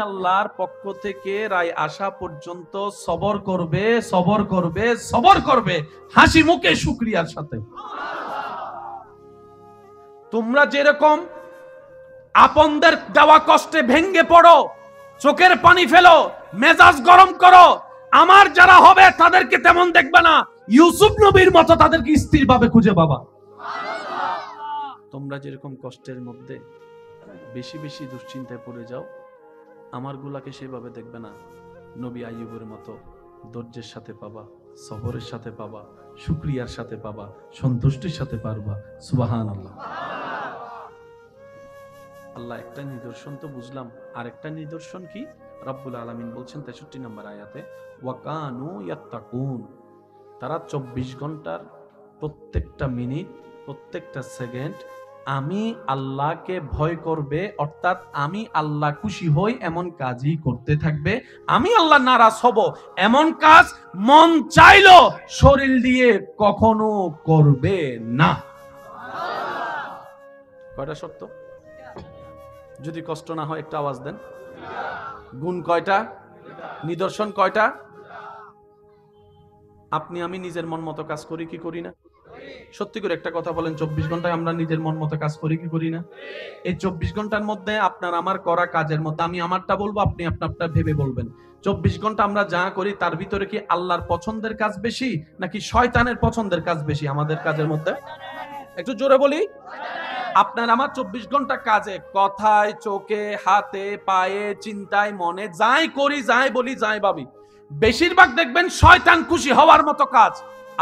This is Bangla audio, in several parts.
আল্লাহর পক্ষ থেকে রায় আসা পর্যন্ত সবর করবে, সবর করবে, সবর করবে, হাসি মুখে শুকরিয়ার সাথে। তোমরা যেরকম আপনদের দেওয়া কষ্টে ভেঙ্গে পড়ো, চোখের পানি ফেলো, মেজাজ গরম করো, আমার যারা হবে তাদেরকে তেমন দেখবে না, ইউসুফ নবীর মতো তাদেরকে স্থির ভাবে খুঁজে পাবা। তোমরা যেরকম কষ্টের মধ্যে বেশি বেশি দুশ্চিন্তায় পড়ে যাও, আমার গুলাকে সেভাবে দেখবে না, নবী আইয়ুবের মতো ধৈর্যের সাথে পাবা, সবরের সাথে পাবা, শুকরিয়ার সাথে পাবা, সন্তুষ্টির সাথে পারবা। সুবহানাল্লাহ। আল্লাহ একটা নিদর্শন তো বুঝলাম, আরেকটা নিদর্শন কি? রব্বুল আলামিন বলছেন 63 নম্বর আয়াতে, ওয়াকানু ইয়াত্তাকুন, তারা 24 ঘন্টার প্রত্যেকটা মিনিট, প্রত্যেকটা সেকেন্ড আমি আল্লাহকে ভয় করবে, অর্থাৎ আমি আল্লাহ খুশি হই এমন কাজই করতে থাকবে, আমি আল্লাহ নারাজ হব এমন কাজ মন চাইলো শরীর দিয়ে কখনো করবে না। কয়টা শর্ত? যদি কষ্ট না হয় একটা আওয়াজ দেন। গুণ কয়টা? নিদর্শন কয়টা? আপনি আমি নিজের মন মতো কাজ করি কি করি না? সত্যি করে একটা কথা বলেন, 24 ঘন্টায় আমরা নিজের মন মতো কাজ করি কি করি না? এই 24 ঘন্টার মধ্যে আপনার আমার করা কাজের মধ্যে আমি আমারটা বলবো, আপনি আপনারটা ভেবে বলবেন। 24 ঘন্টা আমরা যা করি তার ভিতরে কি আল্লাহর পছন্দের কাজ বেশি নাকি শয়তানের পছন্দের কাজ বেশি আমাদের কাজের মধ্যে? একটু জোরে বলি। আপনার আমার 24 ঘন্টা কাজে, কথায়, চোখে, হাতে, পায়ে, চিন্তায়, মনে যাই করি, যাই বলি, যাই ভাবি, বেশিরভাগ দেখবেন শয়তান খুশি হওয়ার মতো কাজ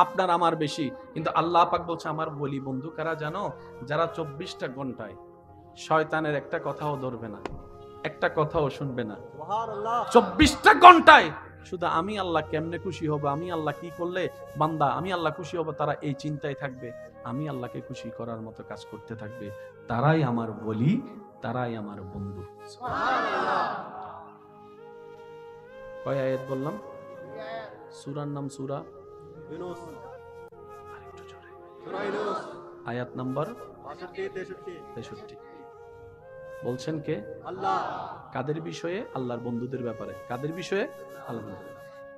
আপনার আমার বেশি। কিন্তু আল্লাহ পাক বলছে আমার বলি বন্ধু কারা জানো? যারা 24টা ঘন্টায় শয়তানের একটা কথাও ধরবে না, একটা কথাও শুনবে না। 24টা ঘন্টায় শুধু আমি আল্লাহ কেমনে খুশি হব, আমি আল্লাহ কি করলে বান্দা আমি আল্লাহ খুশি হব, তারা এই চিন্তায় থাকবে, আমি আল্লাহকে খুশি করার মতো কাজ করতে থাকবে, তারাই আমার বলি, তারাই আমার বন্ধু। কয় আয়াত বললাম? সূরার নাম সূরা ইউনূস। আরেকটু জোরে। সূরা ইউনূস আয়াত নাম্বার 63। বলছেন কে? আল্লাহ। কাদের বিষয়ে? আল্লাহর বন্ধুদের ব্যাপারে। কাদের বিষয়ে? আল্লাহ।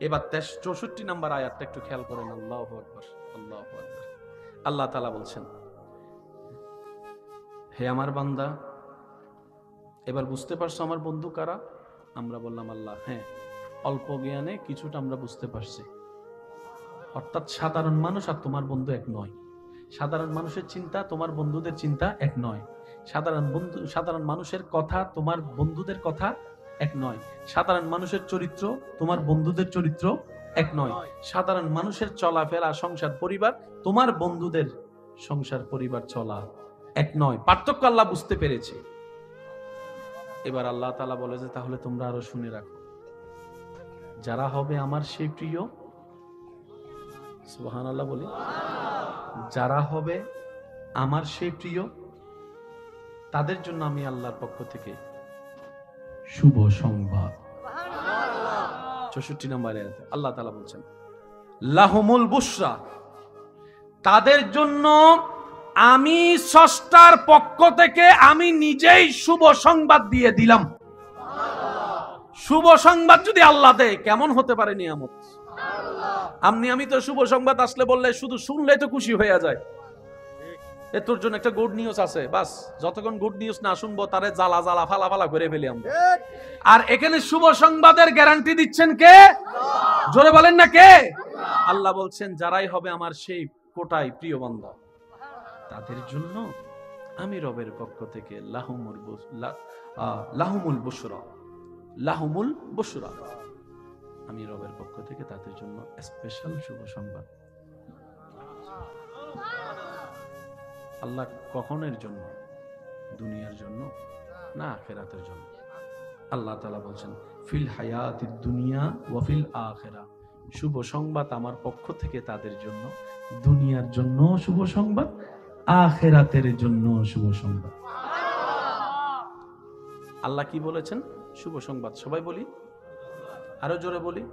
এবার 64 নম্বর আয়াতটা একটু খেয়াল করেন। আল্লাহু আকবার, আল্লাহু আকবার। আল্লাহ তাআলা বলছেন, হে আমার বান্দা, এবার বুঝতে পারছো আমার বন্ধু কারা? আমরা বললাম আল্লাহ। হ্যাঁ, অল্প জ্ঞানে কিছুটা আমরা বুঝতে পারছি। অর্থাৎ সাধারণ মানুষ আর তোমার বন্ধু এক নয়, সাধারণ মানুষের চিন্তা তোমার বন্ধুদের চিন্তা এক নয়, সাধারণ মানুষের কথা তোমার বন্ধুদের কথা এক নয়, সাধারণ মানুষের চরিত্র তোমার বন্ধুদের চরিত্র এক নয়, সাধারণ মানুষের চলাফেরা, সংসার, পরিবার তোমার বন্ধুদের সংসার, পরিবার চলা এক নয়। পার্থক্য আল্লাহ বুঝতে পেরেছে। এবার আল্লাহ তাআলা বলে যে তাহলে তোমরা আরো শুনে রাখো, যারা হবে আমার সেই প্রিয়, সুবহানাল্লাহ বলি, যারা হবে আমার সেই প্রিয়, তাদের জন্য আমি আল্লাহর পক্ষ থেকে শুভ সংবাদ। 64 নম্বরে আল্লাহ তাআলা বলছেন লাহুমুল বুশরা, তাদের জন্য আমি স্রষ্টার পক্ষ থেকে আমি নিজেই শুভ সংবাদ দিয়ে দিলাম। শুভ সংবাদ যদি আল্লাহ দেয় কেমন হতে পারে নিয়ামত। আমি তো শুভ সংবাদ আসলে বললে শুধু শুনলে তো খুশি হয়ে যায়, তোর জন্য একটা গুড নিউজ আছে, বাস যতক্ষণ গুড নিউজ না শুনবো তারে জ্বালা জ্বালা ফালা ফালা করে ফেলি আমরা। আর এখানে শুভ সংবাদের গ্যারান্টি দিচ্ছেন কে? জোরে বলেন না কে? আল্লাহ বলছেন যারাই হবে আমার সেই কোটায় প্রিয় বান্দা, তাদের জন্য আমি রবের পক্ষ থেকে লাহুমুল বুশরা, লাহুমুল বুশরা, আমি রবের পক্ষ থেকে তাদের জন্য স্পেশাল শুভ সংবাদ। আল্লাহ কখনের জন্য? দুনিয়ার জন্য না আখিরাতের জন্য। আল্লাহ তাআলা বলছেন ফিল হায়াতিদ দুনিয়া ওয়া ফিল আখিরা, শুভ সংবাদ আমার পক্ষ থেকে তাদের জন্য, দুনিয়ার জন্য শুভ সংবাদ, আখিরাতের জন্য শুভ সংবাদ। আল্লাহ কি বলেছেন? শুভ সংবাদ। সবাই বলি, আরো জোরে বলি।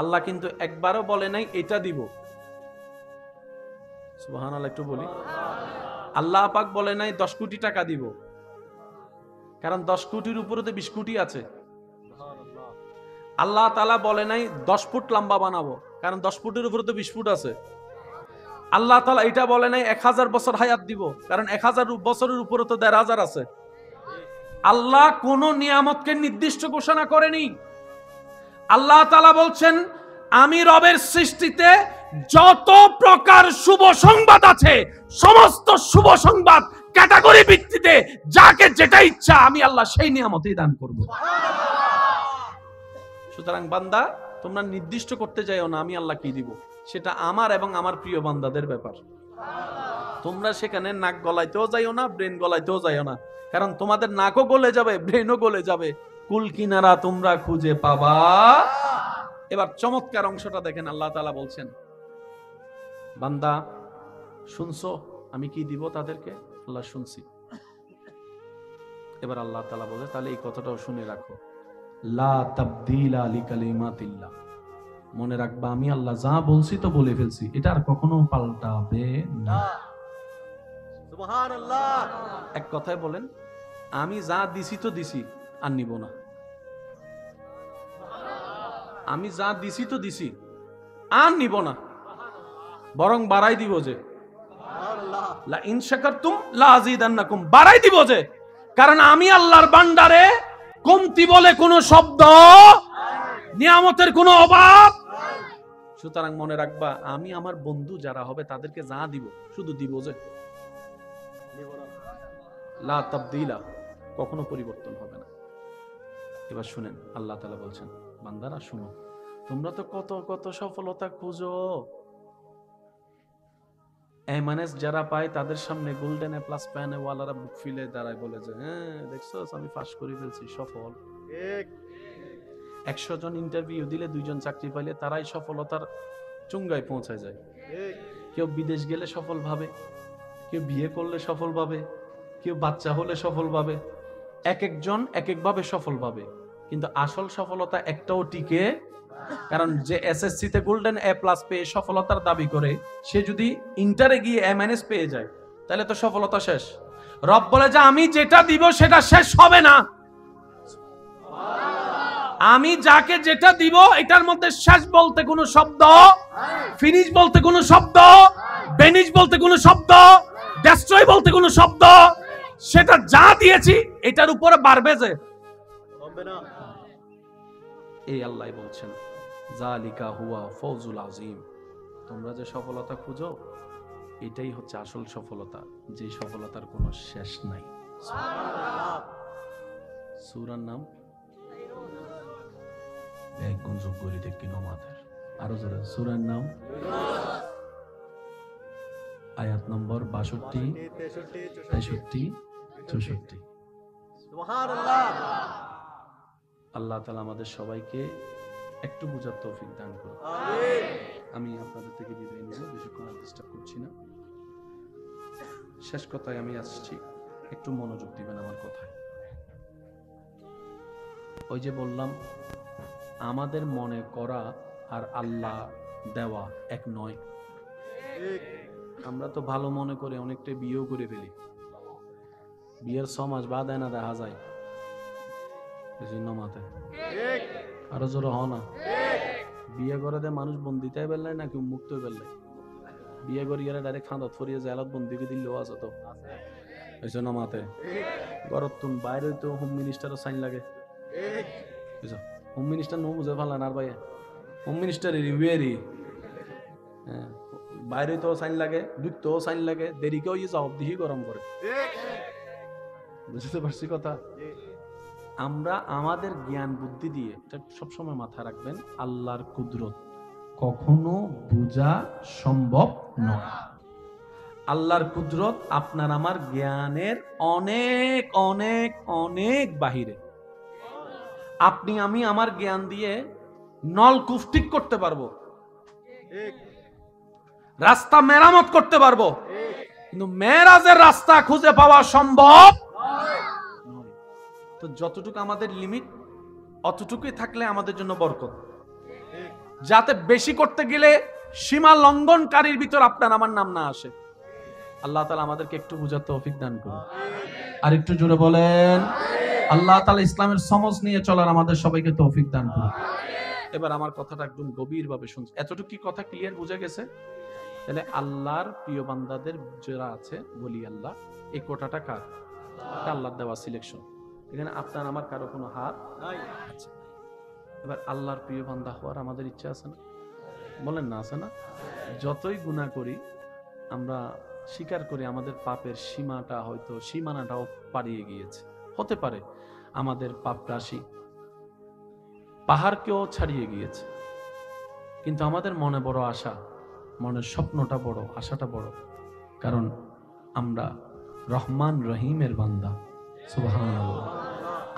আল্লাহ কিন্তু একবারও বলে নাই এটা দিব। সুবহানাল্লাহ একটু বলি। আল্লাহ পাক বলে নাই 10 কোটি টাকা দিব। কারণ 10 কোটির উপরে তো 20 কোটি আছে। আল্লাহ তাআলা বলে নাই 10 ফুট লম্বা বানাবো, কারণ 10 ফুটের উপরে তো 20 ফুট আছে। আল্লাহ তাআলা এটা বলে নাই 1000 বছর হায়াত দিব, কারণ 1000 বছরের উপরে তো 1500 আছে। আল্লাহ কোন নিয়ামতকে নির্দিষ্ট ঘোষণা করেনি। আল্লাহ তাআলা বলছেন আমি রবের সৃষ্টিতে যত প্রকার শুভ সংবাদ আছে, সমস্ত শুভ সংবাদ ক্যাটাগরি ভিত্তিতে যাকে যেটা ইচ্ছা আমি আল্লাহ সেই নিয়ামতই দান করব। সুতরাং বান্দা, তোমরা নির্দিষ্ট করতে যাইও না আমি আল্লাহ কি দিব, সেটা আমার এবং আমার প্রিয় বান্দাদের ব্যাপার। তোমরা সেখানে নাক গলাইতেও যাইও না, ব্রেন গলাইতেও যাইও না, কারণ তোমাদের নাকও গলে যাবে, ব্রেনও গলে যাবে। কুল কিনারা তোমরা খুঁজে পাবা। এবার চমৎকার অংশটা দেখেন, আল্লাহ তাআলা বলছেন বান্দা শুনছো আমি কি দিব তাদেরকে? আল্লাহ শুনছি। এবার আল্লাহ তাআলা বলে তাহলে এই কথাটাও শুনে রাখো, লা তাবদীলা লিকালিমাতিল্লাহ, মনে রাখবা আমি আল্লাহ যা বলছি তো বলে ফেলছি, এটা আর কখনো পাল্টাবে না। সুবহানাল্লাহ। এক কথায় বলেন আমি যা দিছি তো দিছি, আর নিব না। আমি যা দিছি তো দিছি, আর নিব না, বরং বাড়াই দিব যে লা ইন শাকারতুম লা আযীদান্নাকুম, বাড়াই দিব যে, কারণ আমি আল্লাহর ভান্ডারে কমতি বলে কোনো শব্দ, নিয়ামতের কোনো অভাব। সুতরাং মনে রাখবা আমি আমার বন্ধু যারা হবে তাদেরকে যা দিব শুধু দিব যে, লা তাবদীলা, কখনো পরিবর্তন হবে না। এবার শুনেন আল্লাহ তাআলা বলছেন বান্দারা শুনো, তোমরা তো কত কত সফলতা খুঁজো, এমএনএস যারা পায় তাদের সামনে গোল্ডেন এ প্লাস প্যানে ওয়ালারা বুক ফিলে দাঁড়ায়, বলে যে হ্যাঁ দেখছো আমি পাস করে ফেলছি, সফল। 100 জন ইন্টারভিউ দিলে 2 জন চাকরি পাইলে তারাই সফলতার চুঙ্গায় পৌঁছায় যায়। কেউ বিদেশ গেলে সফল ভাবে, কেউ বিয়ে করলে সফল ভাবে, কেউ বাচ্চা হলে সফল ভাবে, এক একজন এক এক ভাবে সফল ভাবে, কিন্তু আসল সফলতা একটাও টিকে। কারণ যে এসএসসি তে গোল্ডেন এ প্লাস পেয়ে সফলতার দাবি করে, সে যদি ইন্টারে গিয়ে এমএনএস পেয়ে যায় তাহলে তো সফলতা শেষ। রব বলে যে আমি যেটা দিব সেটা শেষ হবে না, আমি যাকে যেটা দিব এটার মধ্যে শেষ বলতে কোনো শব্দ, ফিনিশ বলতে কোনো শব্দ, বেনিশ বলতে কোনো শব্দ, ডেস্ট্রয় বলতে কোনো শব্দ, সেটা যা দিয়েছি এটার উপরে বাড়বে যে হবে না। এই আল্লাহ বলছেন যালিকা হুয়া ফৌজুল আযীম, তোমরা যে সফলতা খুঁজো এটাই হচ্ছে আসল সফলতা, যে সফলতার কোনো শেষ নাই। সুবহানাল্লাহ। সূরার নাম এক গুঞ্জব করি দেখি নমাদের আরো জোরে, সূরার নাম আয়াত নম্বর 62, 63, 64। সুবহানাল্লাহ। আল্লাহ তাআলা আমাদের সবাইকে একটু বুঝার তৌফিক দান করুন। আমিন। আমি আপনাদের থেকে বিদায় নিব, বেশিক্ষণ আর ডিস্টার্ব করছি না। শেষ কথায় আমি আসছি, একটু মনোযোগ দিবেন আমার কথায়। ওই যে বললাম আমাদের মনে করা আর আল্লাহ দেওয়া এক নয়। আমরা তো ভালো মনে করে অনেকটা বিয়েও করে ফেলি, বিয়ের 6 মাস বাদ না দেখা যায় মাথায় আরো জোর হ না। বিয়ে করে দেয় মানুষ বন্দিতে বেললাই নাকি মুক্ত বেললাই, বিয়ে করে গেলে ডাইরেক্ট খাঁদত ফরিয়ে জেলত বন্দিকে দিলেও আছে তো এই জন্য মাথায় গরত তুন বাইরে তো হোম মিনিস্টারও সাইন লাগে, হোম মিনিস্টার নো বুঝে ফেলান আর ভাইয়া হোম মিনিস্টার রিভিউয়ারি বাইরে তো সাইন লাগে, ঢুকতেও সাইন লাগে, দেরিকেও ইয়ে জবাব দিহি গরম করে। বুঝতে পারছি কথা? আমরা আমাদের জ্ঞান বুদ্ধি দিয়ে, এটা সবসময় মাথায় রাখবেন, আল্লাহর কুদরত কখনো বোঝা সম্ভব নয়। আল্লাহর কুদরত আপনার আমার জ্ঞানের অনেক অনেক অনেক বাহিরে। আপনি আমি আমার জ্ঞান দিয়ে নলকূপ ঠিক করতে পারবো, রাস্তা মেরামত করতে পারবো, কিন্তু মেরাজের রাস্তা খুঁজে পাওয়া সম্ভব নয়। তো যতটুকু আমাদের লিমিট অতটুকুই থাকলে আমাদের জন্য বরকত। যাতে বেশি করতে গেলে সীমা লঙ্ঘনকারীর ভিতর আপনার আমার নাম না আসে। আল্লাহ তাআলা আমাদেরকে একটু বুঝার তৌফিক দান করুন। আর একটু জোরে বলেন। আল্লাহ তাআলা ইসলামের সমজ নিয়ে চলার আমাদের সবাইকে তৌফিক দান করুন। এবার আমার কথাটা একদম গভীর ভাবে শুনছি। এতটুকু কি কথা ক্লিয়ার বুঝা গেছে? তাহলে আল্লাহর প্রিয় বান্দাদের যারা আছে বলি আল্লাহ, এই কোটাটা কার? এটা আল্লাহর দেওয়া সিলেকশন। এখানে আপনার আমার কারো কোনো হাত নাই। আচ্ছা, এবার আল্লাহর প্রিয় বান্দা হওয়ার আমাদের ইচ্ছা আছে না? বলেন না, আছে না? যতই গুনাহ করি আমরা স্বীকার করি আমাদের পাপের সীমাটা হয়তো সীমানাটাও পাড়িয়ে গিয়েছে। হতে পারে আমাদের পাপ রাশি পাহাড়কেও ছাড়িয়ে গিয়েছে, কিন্তু আমাদের মনে বড় আশা, মনের স্বপ্নটা বড়, আশাটা বড়, কারণ আমরা রহমান রহিমের বান্দা। সুবহানাল্লাহ।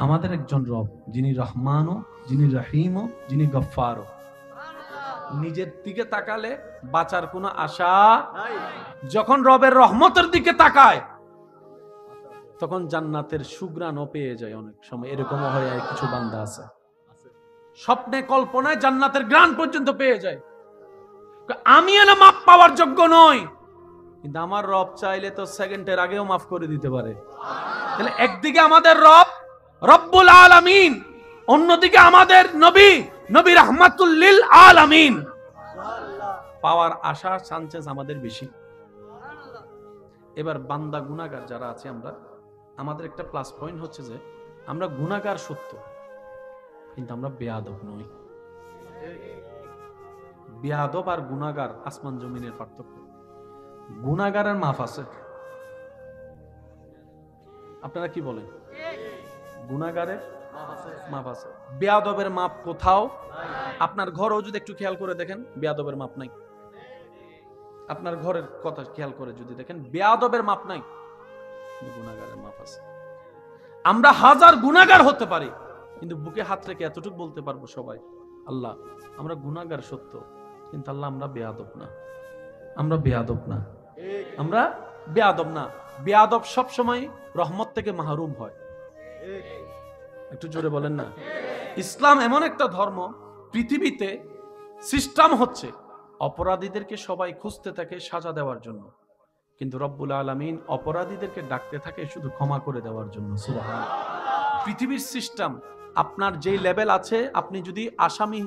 আমাদের একজন রব, যিনি রহমানও, যিনি রহিমও, যিনি গফফারও। নিজের দিকে তাকালে বাঁচার কোনো আশা নাই। যখন রবের রহমতের দিকে তাকায় তখন জান্নাতের সুঘ্রাণও পেয়ে যায়। অনেক সময় এরকমও হয়, কিছু বান্দা আছে স্বপ্নে কল্পনায় জান্নাতের ঘ্রাণ পর্যন্ত পেয়ে যায়। আমি এনে মাপ পাওয়ার যোগ্য নই, কিন্তু আমার রব চাইলে তো সেকেন্ডের আগেও মাফ করে দিতে পারে। তাহলে একদিকে আমাদের রব রব্বুল আলামিন, অন্যদিকে আমাদের নবী, নবী রাহমাতুল লিল আলামিন। পাওয়ার আশা চান্সেস আমাদের বেশি। এবার বান্দা গুনাহগার যারা আছে আমরা, আমাদের একটা প্লাস পয়েন্ট হচ্ছে যে আমরা গুনাহগার সত্য, কিন্তু আমরা বেয়াদব নই। বেয়াদব আর গুনাহগার আসমান জমিনের পার্থক্য। গুনাহগারের মাফ আছে, আপনারা কি বলেন? গুনাহগারের মাপ আছে, বেয়াদবের মাপ কোথাও। আপনার ঘরেও যদি একটু খেয়াল করে দেখেন, বেয়াদবের মাপ নাই। আপনার ঘরের কথা খেয়াল করে যদি দেখেন, বেয়াদবের মাপ নাই, গুনাহগারের মাপ আছে। আমরা হাজার গুনাহগার হতে পারি, কিন্তু বুকে হাত রেখে এতটুকু বলতে পারবো সবাই, আল্লাহ আমরা গুনাহগার সত্য, কিন্তু আল্লাহ আমরা বেয়াদব না, আমরা বেয়াদব না, আমরা বেয়াদব না। বেয়াদব সব সময় রহমত থেকে মাহরুম হয়। একটু জোরে বলেন না। ইসলাম এমন একটা ধর্ম, পৃথিবীতে সিস্টেম হচ্ছে অপরাধীদেরকে সবাই খুঁজতে থাকে সাজা দেওয়ার জন্য, কিন্তু রব্বুল আলামিন অপরাধীদেরকে ডাকতে থাকে শুধু ক্ষমা করে দেওয়ার জন্য। সুবহানাল্লাহ। পৃথিবীর সিস্টেম, আপনার যেই লেভেল আছে, আপনি যদি আসামি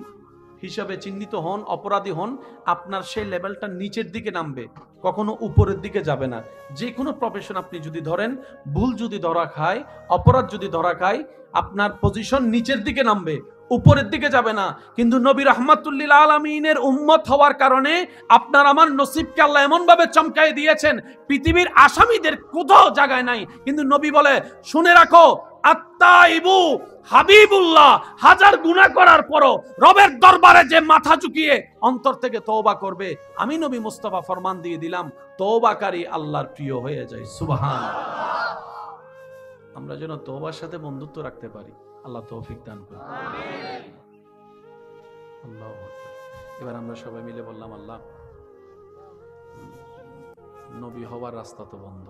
হিসাবে চিহ্নিত হন, অপরাধী হন, আপনার সেই লেভেলটা নিচের দিকে নামবে, কখনো উপরের দিকে যাবে না। যে কোনো প্রফেশন আপনি যদি ধরেন, ভুল যদি ধরা খায়, অপরাধ যদি ধরা খায়, আপনার পজিশন নিচের দিকে নামবে, উপরের দিকে যাবে না। কিন্তু নবী রাহমাতুল লিল আলামিনের উম্মত হওয়ার কারণে আপনার আমার নসিবকে আল্লাহ এমন ভাবে চমকাই দিয়েছেন, পৃথিবীর আসামিদের কোথাও জায়গায় নাই। কিন্তু নবী বলে, শুনে রাখো, আত্তাইবু হাবিবুল্লাহ, হাজার গুনাহ করার পরও রবের দরবারে যে মাথা ঝুঁকিয়ে অন্তর থেকে তওবা করবে, আমি নবী মুস্তাফা ফরমান দিয়ে দিলাম, তওবাকারী আল্লাহর প্রিয় হয়ে যায়। সুবহানাল্লাহ। আমরা যেন তওবার সাথে বন্ধুত্ব রাখতে পারি, আল্লাহ তৌফিক দান করুন। আমিন। আল্লাহু আকবার। এবার আমরা সবাই মিলে বললাম, আল্লাহ নবী হওয়ার রাস্তা তো বন্ধ,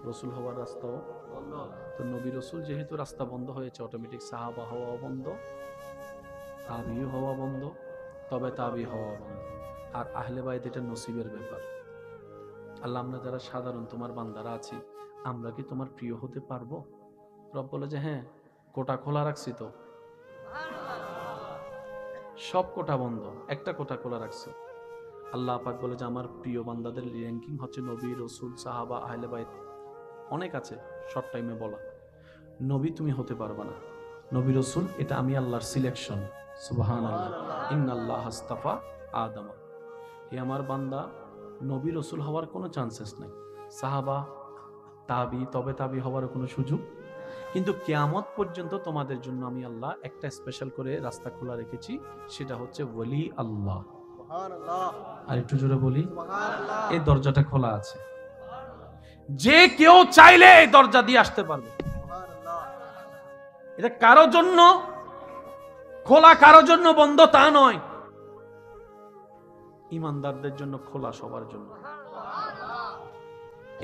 রসুল হওয়ার রাস্তাও বন্ধ। তো নবী রসুল যেহেতু রাস্তা বন্ধ হয়েছে, অটোমেটিক সাহাবা হওয়া বন্ধ, তাবি হওয়া বন্ধ, তবে তাবি হওয়া বন্ধ। আর আহলে বাইত এটা নসিবের ব্যাপার। আল্লাহ, আমরা যারা সাধারণ তোমার বান্দারা আছি, আমরা কি তোমার প্রিয় হতে পারবো? রব বলে যে হ্যাঁ, কোটা খোলা রাখছি তো, সব কোটা বন্ধ, একটা কোটা খোলা রাখছি। আল্লাহ পাক বলে যে আমার প্রিয় বান্দাদের র্যাঙ্কিং হচ্ছে নবী, রসুল, সাহাবা, আহলে বাইত, অনেক আছে, শর্ট টাইমে বলা। নবী তুমি হতে পারবে না, নবী রসুল এটা আমি আল্লাহর সিলেকশন। সুবহানাল্লাহ। ইন্নাল্লাহ আস্তাফা আদম। এ আমার বান্দা নবী রসুল হওয়ার কোনো চান্সেস নাই, সাহাবা, তাবি, তবে তাবি হওয়ার কোনো সুযোগ। কিন্তু কিয়ামত পর্যন্ত তোমাদের জন্য আমি আল্লাহ একটা স্পেশাল করে রাস্তা খোলা রেখেছি, সেটা হচ্ছে ওলি আল্লাহ। আর একটু জোরে বলি, এই দরজাটা খোলা আছে, যে কেউ চাইলে এই দরজা দিয়ে আসতে পারবে। এটা কারো জন্য খোলা, কারো জন্য বন্ধ তা নয়, ইমানদারদের জন্য খোলা, সবার জন্য।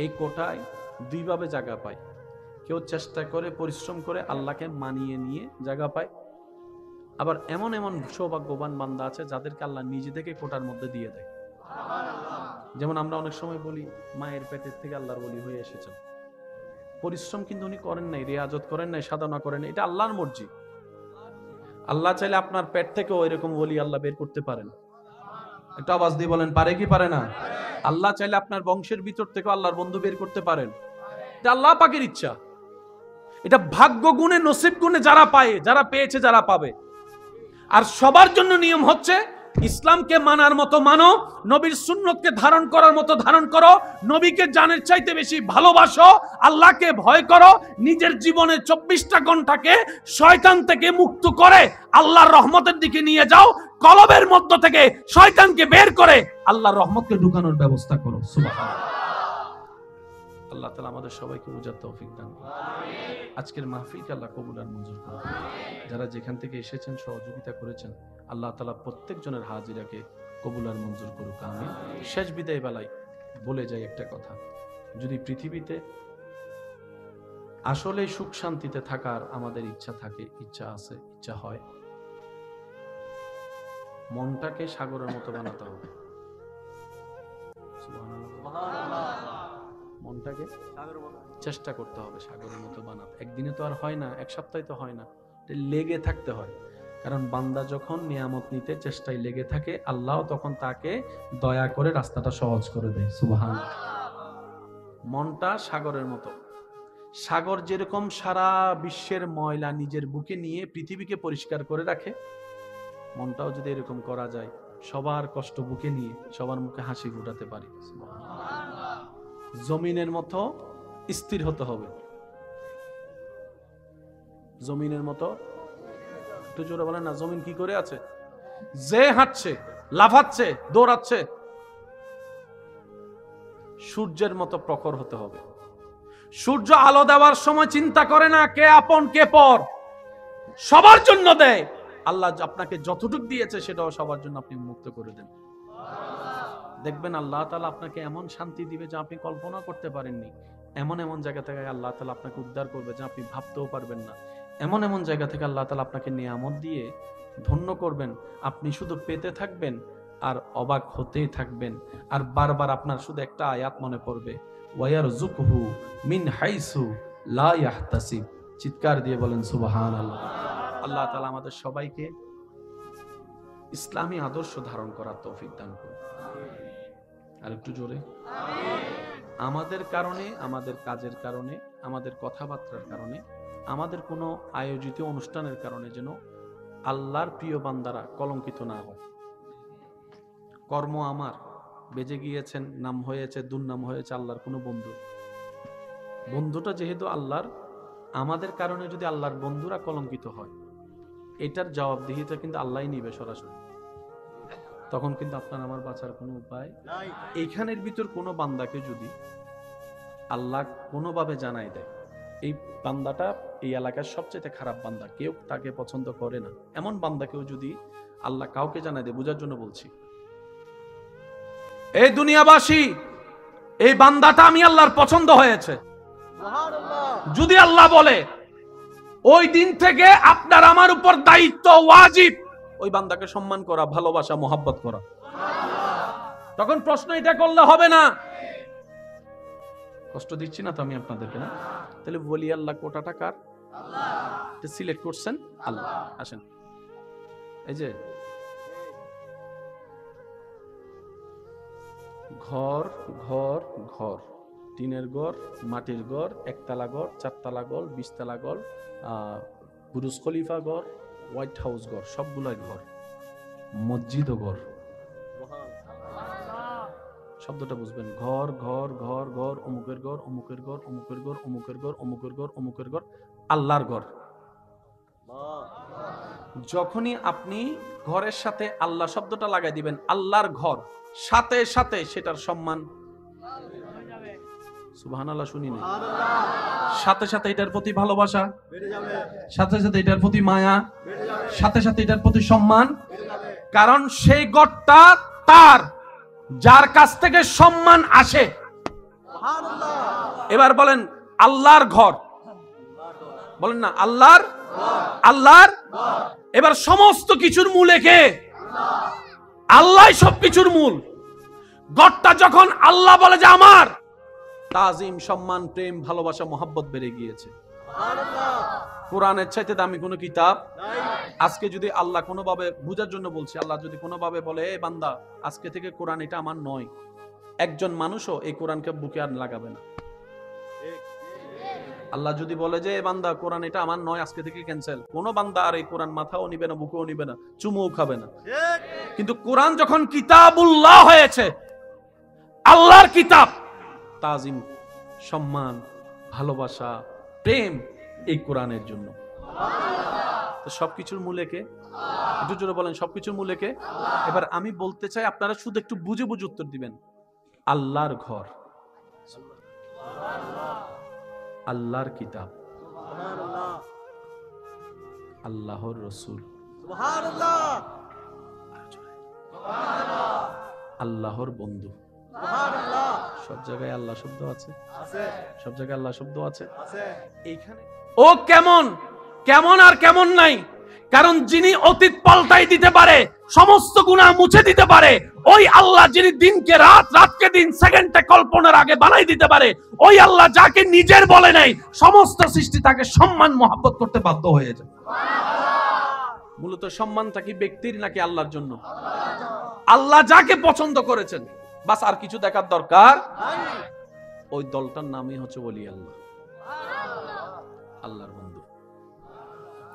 এই কোটায় দুইভাবে জায়গা পায়, কেউ চেষ্টা করে পরিশ্রম করে আল্লাহকে মানিয়ে নিয়ে জায়গা পায়, আবার এমন এমন সৌভাগ্যবান বান্দা আছে যাদেরকে আল্লাহ নিজে থেকে কোটার মধ্যে দিয়ে দেয়। যেমন আমরা অনেক সময় বলি, মায়ের পেটের থেকে আল্লাহর ওলি হয়ে এসেছেন, পরিশ্রম কিন্তু উনি করেন নাই, রিয়াজত করেন নাই, সাধনা করেন নাই, এটা আল্লাহর মর্জি। আল্লাহ চাইলে আপনার পেট থেকেও এরকম ওলি আল্লাহ বের করতে পারেন। একটু আওয়াজ দিয়ে বলেন, পারে কি পারে না? আল্লাহ চাইলে আপনার বংশের ভিতর থেকে আল্লাহর বন্ধু বের করতে পারেন। এটা আল্লাহ পাকের ইচ্ছা। এটা ভাগ্য গুণে, নসিব গুণে যারা পায়, যারা পেয়েছে, যারা পাবে। আর সবার জন্য নিয়ম হচ্ছে ইসলামকে মানার মতো মানো, নবীর সুন্নতকে ধারণ করার মতো ধারণ করো, নবীকে জানের চাইতে বেশি ভালোবাসো, আল্লাহকে ভয় করো, নিজের জীবনের 24টা ঘন্টাকে শয়তান থেকে মুক্ত করে আল্লাহর রহমতের দিকে নিয়ে যাও, কলবের মধ্য থেকে শয়তানকে বের করে আল্লাহর রহমতকে ঢুকানোর ব্যবস্থা করো। সুবহানাল্লাহ। আল্লাহ তাআলা আমাদের সবাইকে বুঝার তৌফিক দান করুন। আজকের মাহফিলকে আল্লাহ কবুল আর মঞ্জুর করুন। যারা যেখান থেকে এসেছেন, সহযোগিতা করেছেন, আল্লাহ তাআলা প্রত্যেকজনের হাজিরাকে কবুল আর মঞ্জুর করুক, আমিন। শেষ বিদায় বেলায় বলে যাই একটা কথা, যদি পৃথিবীতে আসলে সুখ শান্তিতে থাকার আমাদের ইচ্ছা থাকে, ইচ্ছা আছে, ইচ্ছা হয়, মনটাকে সাগরের মতো বানাতে হবে। সুবহানাল্লাহ। মনটাকে চেষ্টা করতে হবে সাগরের মতো বানাতে। একদিনে তো আর হয় না, এক সপ্তাহে তো হয় না, লেগে থাকতে হয়। কারণ বান্দা যখন নিয়ামত নিতে চেষ্টায় লেগে থাকে, আল্লাহ তখন তাকে দয়া করে রাস্তাটা সহজ করে দেয়। সুবহানাল্লাহ। মনটা সাগরের মতো। সাগর যেরকম সারা বিশ্বের ময়লা নিজের বুকে নিয়ে পৃথিবীকে পরিষ্কার করে রাখে, মনটাও যদি এরকম করা যায়, সবার কষ্ট বুকে নিয়ে সবার মুখে হাসি ফুটাতে পারি। জমিনের মতো স্থির হতে হবে। জমিনের মতো, একটু জোরে বলেন না, জমিন কি করে আছে? যে হাঁটছে, লাফাচ্ছে, দৌড়াচ্ছে, সূর্যের মতো প্রখর হতে হবে। সূর্য আলো দেওয়ার সময় চিন্তা করে না কে আপন কে পর, সবার জন্য দেয়। আল্লাহ আপনাকে যতটুকু দিয়েছে সেটাও সবার জন্য আপনি মুক্ত করে দেন। দেখবেন আল্লাহ তাআলা আপনাকে এমন শান্তি দিবে যা আপনি কল্পনা করতে পারেননি। এমন এমন জায়গা থেকে আল্লাহ তাআলা আপনাকে উদ্ধার করবে যা আপনি ভাবতেও পারবেন না। এমন এমন জায়গা থেকে আল্লাহ তাআলা আপনাকে নিয়ামত দিয়ে ধন্য করবেন, আপনি শুধু পেতে থাকবেন আর অবাক হতেই থাকবেন। আর বারবার আপনার শুধু একটা আয়াত মনে পড়বে, ওয়ায়ারযুকহু মিন হাইসু লা ইয়াহতাসিব। চিৎকার দিয়ে বলেন সুবহানাল্লাহ। আল্লাহ তাআলা আমাদের সবাইকে ইসলামী আদর্শ ধারণ করার তৌফিক দান করুন। আর একটু জোরে আমাদের কারণে, আমাদের কাজের কারণে, আমাদের কথাবার্তার কারণে, আমাদের কোনো আয়োজিত অনুষ্ঠানের কারণে যেন আল্লাহর প্রিয় বান্দারা কলঙ্কিত না হয়। কর্ম আমার, বেজে গিয়েছেন, নাম হয়েছে, দুর্নাম হয়েছে আল্লাহর কোনো বন্ধু, বন্ধুটা যেহেতু আল্লাহর, আমাদের কারণে যদি আল্লাহর বন্ধুরা কলঙ্কিত হয়, এটার জবাবদিহিতা কিন্তু আল্লাহই নিবে সরাসরি। তখন কিন্তু আপনার আমার বাঁচার কোনো উপায় নাই। এইখানের ভিতর কোনো বান্দাকে যদি আল্লাহ কোনোভাবে জানাই দেয় এই বান্দাটা এই এলাকার সবচেয়ে খারাপ বান্দা, কেউ তাকে পছন্দ করে না, এমন বান্দাকেও যদি আল্লাহ কাউকে জানাই দেয়, বোঝার জন্য বলছি, এই দুনিয়াবাসী এই বান্দাটা আমি আল্লাহর পছন্দ হয়েছে, যদি আল্লাহ বলে ওই দিন থেকে আপনার আমার উপর দায়িত্ব ওয়াজিব ওই বান্দাকে সম্মান করা, ভালোবাসা, মোহাব্বত করা। তখন প্রশ্ন এটা করলে হবে না, কষ্ট দিচ্ছি না তো আমি আপনাদেরকে, না? তাহলে বলি আল্লাহ কোটাটা কার? আল্লাহ। সিলেক্ট করছেন আল্লাহ। আসেন, এই যে ঘর ঘর ঘর, টিনের ঘর, মাটির ঘর, একতলা ঘর, চারতলা ঘর, 20 তলা ঘর, বুরুজ খলিফা ঘর, হোয়াইট হাউস ঘর, সবগুলাই ঘর, মসজিদ ও ঘর। শব্দটা বুঝবেন, ঘর ঘর ঘর ঘর, অমুকের ঘর, অমুকের ঘর, অমুকের ঘর, অমুকের ঘর, অমুকের ঘর, অমুকের ঘর, আল্লাহর ঘর। যখনই আপনি ঘরের সাথে আল্লাহ শব্দটা লাগাই দিবেন, আল্লাহর ঘর, সাথে সাথে সেটার সম্মান, সুবহানাল্লাহ, শুনি না, সাথে সাথে এটার প্রতি ভালোবাসা বেড়ে যাবে, সাথে সাথে এটার প্রতি মায়া বেড়ে যাবে, সাথে সাথে এটার প্রতি সম্মান বেড়ে যাবে। কারণ সেই ঘরটা তার, যার কাছ থেকে সম্মান আসে। এবার বলেন আল্লাহর ঘর, বলেন না আল্লাহর, আল্লাহর। এবার সমস্ত কিছুর মূল কে? আল্লাহ সবকিছুর মূল। ঘরটা যখন আল্লাহ বলে যে আমার, তাজিম, সম্মান, প্রেম, ভালোবাসা, মহব্বত বেড়ে গিয়েছে। কোরআনের চাইতে দামি কোনো কিতাব আজকে যদি আল্লাহ কোনোভাবে বুঝার জন্য বলছে, আল্লাহ যদি কোনোভাবে বলে এ বান্দা আজকে থেকে কোরআন এটা আমার নয়, একজন মানুষও এই কোরআনকে বুকে আর লাগাবে না। আল্লাহ যদি বলে যে এ বান্দা কোরআন এটা আমার নয়, আজকে থেকে ক্যান্সেল, কোনো বান্দা আর এই কোরআন মাথাও নিবে না, বুকেও নিবে না, চুমুও খাবে না। কিন্তু কোরআন যখন কিতাবুল্লাহ হয়েছে, আল্লাহর কিতাব, তাজিম, সম্মান, ভালোবাসা, প্রেম এই কোরআনের জন্য। তো সবকিছুর মূলে কে? একটু জোরে বলেন, সবকিছুর মূলে কে? এবার আমি বলতে চাই আপনারা শুধু একটু বুঝে বুঝে উত্তর দিবেন। আল্লাহর ঘর, আল্লাহর কিতাব, আল্লাহর রসুল, আল্লাহর বন্ধু। সব জায়গায় আল্লাহ শব্দ আছে, সব জায়গায় আল্লাহ শব্দ আছে। এইখানে ও কেমন কেমন আর কেমন নাই, কারণ যিনি অতীত পাল্টাই দিতে পারে, সমস্ত গুনাহ মুছে দিতে পারে, ওই আল্লাহ যিনি দিনকে রাত, রাতকে দিন, সেকেন্ডে কল্পনার আগে বানাই দিতে পারে, ওই আল্লাহ যাকে নিজের বলে নাই, সমস্ত সৃষ্টি তাকে সম্মান মহব্বত করতে বাধ্য হয়ে যায়। মূলত সম্মানটা কি ব্যক্তির নাকি আল্লাহর জন্য? আল্লাহ যাকে পছন্দ করেছেন, বাস আর কিছু দেখার দরকার। ওই দলটার নামই হচ্ছে ওলি আল্লাহ, আল্লাহর বন্ধু।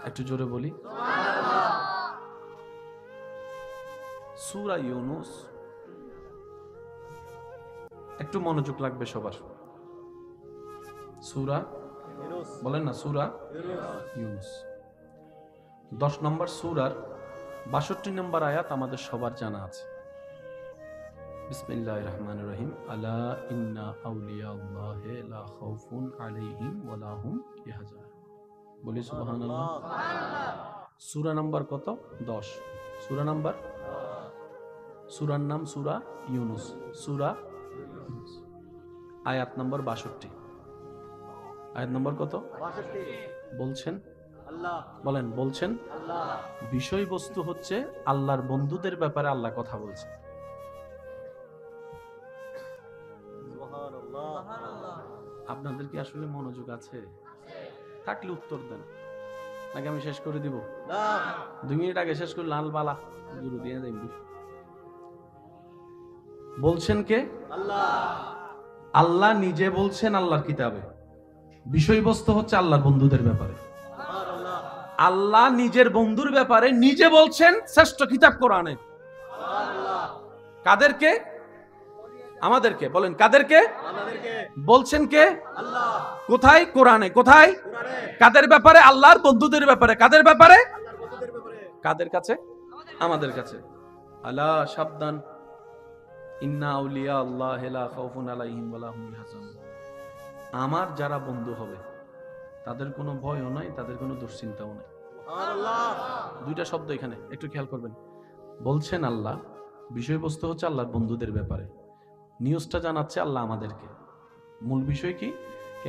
একটু জোরে বলি সূরা ইউনূস, একটু মনোযোগ লাগবে সবার। সূরা বলেন না, সূরা ইউনূস 10 নম্বর সূরার 62 নম্বর আয়াত আমাদের সবার জানা আছে। বিসমিল্লাহির রহমানির রহিম। আলা ইন্না আউলিয়াল্লাহি লা খাউফুন আলাইহিম ওয়া লা হুম ইয়াহজানুন। বলি সুবহানাল্লাহ। সূরা নাম্বার কত? 10। সূরা নাম্বার, সূরার নাম সূরা ইউনূস, সূরা আয়াত নম্বর 62। আয়াত নম্বর কত? 62। বলছেন আল্লাহ, বলেন বলছেন আল্লাহ। বিষয়বস্তু হচ্ছে আল্লাহর বন্ধুদের ব্যাপারে আল্লাহ কথা বলছেন। আপনাদের কি আসলে মনোযোগ আছে? থাকলে উত্তর দেন, নাকি আমি শেষ করে দিব? 2 মিনিট আগে শেষ করে লাল বালা গুরু দিয়ে যাই। বলছেন কে? আল্লাহ। আল্লাহ নিজে বলছেন আল্লাহর কিতাবে, বিষয়বস্তু হচ্ছে আল্লাহর বন্ধুদের ব্যাপারে। আল্লাহ নিজের বন্ধুর ব্যাপারে নিজে বলছেন শ্রেষ্ঠ কিতাব কোরআনে। কাদেরকে? আমাদেরকে। বলেন কাদেরকে? বলছেন কে? আল্লাহ। কোথায়? কোরআনে। কোথায়? কাদের ব্যাপারে? আল্লাহর বন্ধুদের ব্যাপারে। কাদের ব্যাপারে? কাদের কাছে? আমাদের কাছে। আলা সাবধান, ইন্না আউলিয়া আল্লাহি লা খাউফুন আলাইহিম ওয়া লা হুম ইয়াহজানুন। আমার যারা বন্ধু হবে তাদের কোনো ভয়ও নাই, তাদের কোনো দুশ্চিন্তাও নাই। সুবহানাল্লাহ। 2টা শব্দ এখানে একটু খেয়াল করবেন। বলছেন আল্লাহ, বিষয়বস্তু হচ্ছে আল্লাহর বন্ধুদের ব্যাপারে, নিউজটা জানাচ্ছে আল্লাহ আমাদেরকে। মূল বিষয় কি?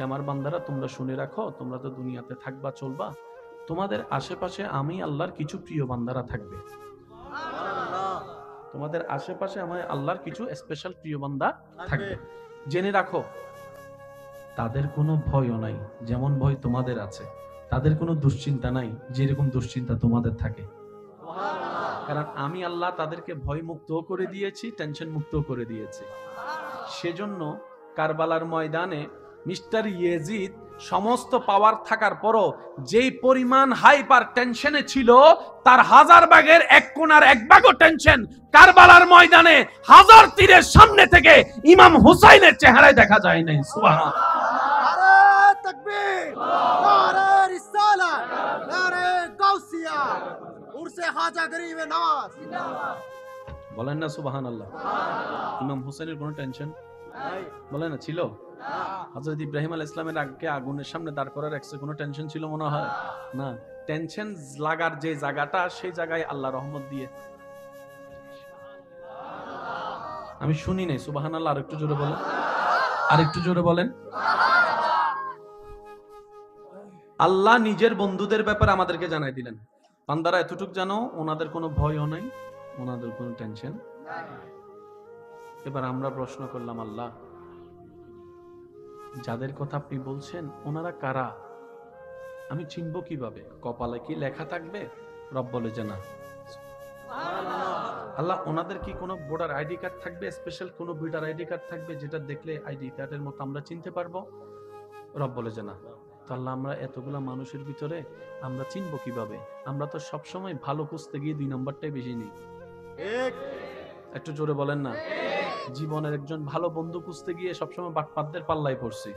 আমার বান্দারা তোমরা শুনে রাখো, তোমরা তো দুনিয়াতে থাকবা, চলবা, তোমাদের আশেপাশে আমি আল্লাহর কিছু প্রিয় বান্দারা থাকবে। তোমাদের আশেপাশে আমার আল্লাহর কিছু স্পেশাল প্রিয় বান্দা থাকবে, জেনে রাখো। তাদের কোনো ভয়ও নাই, যেমন ভয় তোমাদের আছে। তাদের কোনো দুশ্চিন্তা নাই, যেরকম দুশ্চিন্তা তোমাদের থাকে। কারণ আমি আল্লাহ তাদেরকে ভয় মুক্ত করে দিয়েছি, টেনশন মুক্ত করে দিয়েছি। সেজন্য কারবালার ময়দানে মিস্টার ইয়েজিদ সমস্ত পাওয়ার থাকার পরও যেই পরিমাণ হাইপার টেনশনে ছিল, তার 1000 ভাগের 1 কোণার 1 ভাগও টেনশন কারবালার ময়দানে 1000 তীরের সামনে থেকে ইমাম হুসাইনের চেহারায় দেখা যায় নাই। সুবহানাল্লাহ। নারে তাকবীর, নারে রিসালাত, নারে গাউসিয়া, উরসে খাজা গরিবে নওয়াজ। বলেন না সুবহানাল্লাহ। ইমাম হুসাইনের কোনো টেনশন নাই? বলেন না ছিল? হযরত ইব্রাহিম আলাইহিস সালামের আগে আগুনের সামনে দাঁড় করার একটু কোনো টেনশন ছিল মনে হয় না? টেনশন লাগার যে জায়গাটা, সেই জায়গায় আল্লাহ রহমত দিয়ে। আমি শুনি নাই সুবহানাল্লাহ। আরেকটু জোরে বলেন, আরেকটু জোরে বলেন। আল্লাহ নিজের বন্ধুদের ব্যাপারে আমাদেরকে জানাই দিলেন, বান্দারা এতটুকু জানো, ওনাদের কোনো ভয়ও নাই, ওনাদের কোনো টেনশন। এবার আমরা প্রশ্ন করলাম, আল্লাহ যাদের কথা আপনি বলছেন ওনারা কারা, আমি চিনব কিভাবে? কপালে কি লেখা থাকবে? রব বলে যে না। আল্লাহ, ওনাদের কি কোনো ভোটার আইডি কার্ড থাকবে, স্পেশাল কোনো ভোটার আইডি কার্ড থাকবে যেটা দেখলে আইডি কার্ডের মতো আমরা চিনতে পারবো? রব বলে যে না। তো আল্লাহ, আমরা এতগুলা মানুষের ভিতরে আমরা চিনবো কিভাবে? আমরা তো সবসময় ভালো খুঁজতে গিয়ে 2 নম্বরটাই বেশি নিই। একটু জোরে বলেন না। জীবনের একজন ভালো বন্ধু খুঁজতে গিয়ে সবসময় বাটপাতদের পাল্লায় পড়ছি,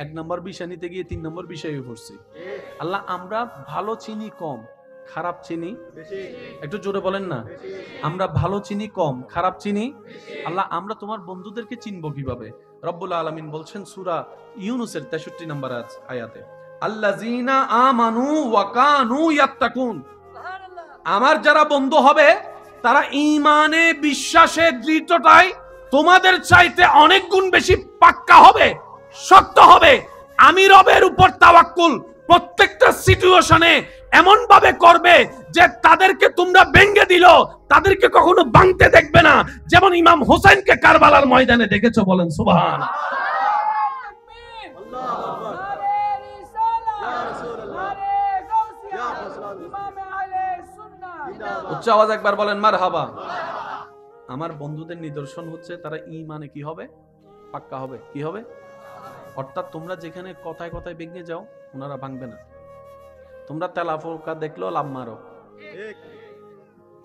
1 নম্বর বিষয় নিতে গিয়ে 3 নম্বর বিষয়ে পড়ছি। আল্লাহ, আমরা ভালো চিনি কম, খারাপ চিনি বেশি। একটু জোরে বলেন না। আমরা ভালো চিনি কম, খারাপ চিনি। আল্লাহ, আমরা তোমার বন্ধুদেরকে চিনবো কিভাবে? রব্বুল আলামিন বলছেন সূরা ইউনূসের 63 নম্বর আয়াতে, আল্লাযীনা আমানু ওয়া কানু ইয়াত্তাকুন। আমার যারা বন্ধু হবে তারা ঈমানে, বিশ্বাসে, দৃঢ়তায় তোমাদের চাইতে অনেক গুণ বেশি পাক্কা হবে, শক্ত হবে। আমি রবের উপর তাওয়াক্কুল প্রত্যেকটা সিচুয়েশনে এমন ভাবে করবে যে তাদেরকে তোমরা ভেঙে দিল, তাদেরকে কখনো ভাঙতে দেখবে না। যেমন ইমাম হোসেনকে কারবালার ময়দানে দেখেছো, বলেন সুবহানাল্লাহ। উচ্চ আওয়াজ একবার বলেন মারহাবা। আমার বন্ধুদের নিদর্শন হচ্ছে তারা ঈমানে কি হবে? পাক্কা হবে। কি হবে? অর্থাৎ তোমরা যেখানে কথায় কথায় ভেঙে যাও, ওনারা ভাঙবে না। তোমরা তেলাপোকা দেখলো লাভ মারো,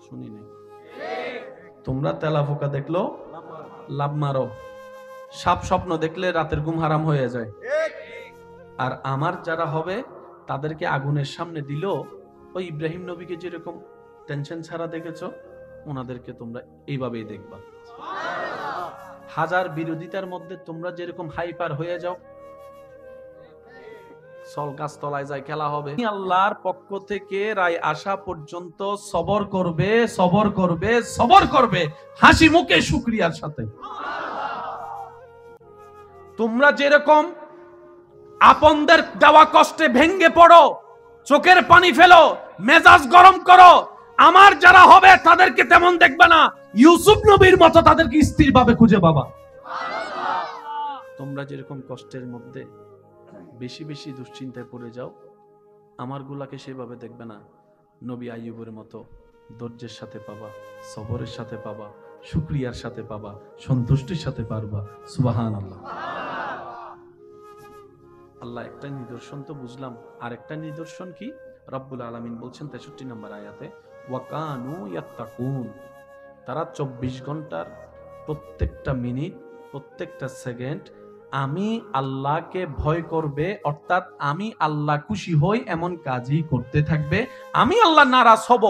শুনি নাই। তোমরা তেলাপোকা দেখলো লাভ মারো, সাপ স্বপ্ন দেখলে রাতের ঘুম হারাম হয়ে যায়। আর আমার যারা হবে তাদেরকে আগুনের সামনে দিল, ওই ইব্রাহিম নবীকে যেরকম টেনশন ছাড়া দেখেছো, ওনাদেরকে তোমরা এইভাবেই দেখবা। হাজার বিরোধিতার মধ্যে তোমরা যেরকম হাইপার হয়ে যাও, সল গাছ তলায় যায় খেলা হবে, আল্লাহর পক্ষ থেকে রায় আসা পর্যন্ত সবর করবে, সবর করবে, সবর করবে, হাসি মুখে শুকরিয়ার সাথে। তোমরা যেরকম আপনদের দেওয়া কষ্টে ভেঙ্গে পড়ো, চোখের পানি ফেলো, মেজাজ গরম করো, আমার যারা হবে তাদেরকে তেমন দেখবে না। ইউসুফ নবীর মতো তাদেরকে স্থির ভাবে খুঁজে পাবা। তোমরা যেরকম কষ্টের মধ্যে বেশি বেশি দুশ্চিন্তায় পড়ে যাও, আমার গুলাকে সেভাবে দেখবে না। নবী আইয়ুবের মতো ধৈর্যের সাথে পাবা, সবরের সাথে পাবা, শুকরিয়ার সাথে পাবা, সন্তুষ্টির সাথে পারবা। সুবহানাল্লাহ। আল্লাহ, একটা নিদর্শন তো বুঝলাম, আরেকটা নিদর্শন কি? রব্বুল আলামিন বলছেন 63 নম্বর আয়াতে, ওয়া কানু ইয়াত্তাকুন। তারা 24 ঘন্টার প্রত্যেকটা মিনিট, প্রত্যেকটা সেকেন্ড আমি আল্লাহকে ভয় করবে, অর্থাৎ আমি আল্লাহ খুশি হই এমন কাজই করতে থাকবে। আমি আল্লাহ নারাজ হব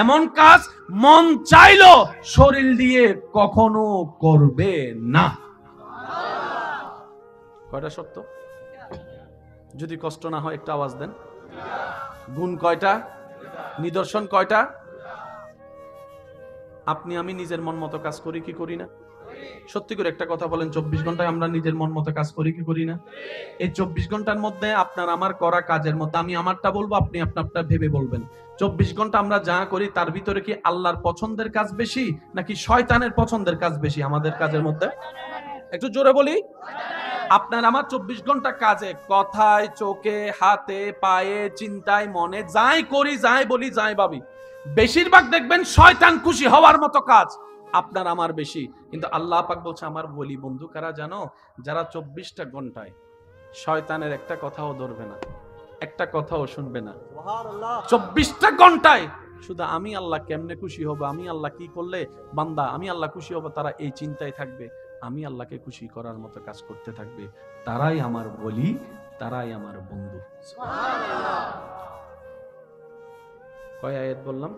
এমন কাজ মন চাইলো শরীর দিয়ে কখনো করবে না। কয়টা সত্য? যদি কষ্ট না হয় একটা আওয়াজ দেন। গুণ কয়টা? নিদর্শন কয়টা? আপনি আমি নিজের মন মতো কাজ করি কি করি না? সত্যি করে একটা কথা বলেন, 24 ঘন্টায় আমরা নিজের মন মতো কাজ করি কি করি না? এই 24 ঘন্টার মধ্যে আপনার আমার করা কাজের মধ্যে আমি আমারটা বলবো, আপনি আপনারটা ভেবে বলবেন। 24 ঘন্টা আমরা যা করি তার ভিতরে কি আল্লাহর পছন্দের কাজ বেশি নাকি শয়তানের পছন্দের কাজ বেশি আমাদের কাজের মধ্যে? একটু জোরে বলি। আপনার আমার 24 ঘন্টা কাজে, কথায়, চোখে, হাতে, পায়ে, চিন্তায়, মনে যাই করি, যাই বলি, যাই ভাবি, বেশিরভাগ দেখবেন শয়তান খুশি হওয়ার মতো কাজ আপনার আমার বেশি। কিন্তু আল্লাহ পাক বলছে আমার বলি বন্ধু কারা জানো? যারা 24টা ঘন্টায় শয়তানের একটা কথাও ধরবে না, একটা কথাও শুনবে না। 24টা ঘন্টায় শুধু আমি আল্লাহ কেমনে খুশি হব, আমি আল্লাহ কি করলে বান্দা আমি আল্লাহ খুশি হব, তারা এই চিন্তায় থাকবে, আমি আল্লাহকে খুশি করার মতো কাজ করতে থাকবে। তারাই আমার বলি, তারাই আমার বন্ধু। কয় আয়াত বললাম?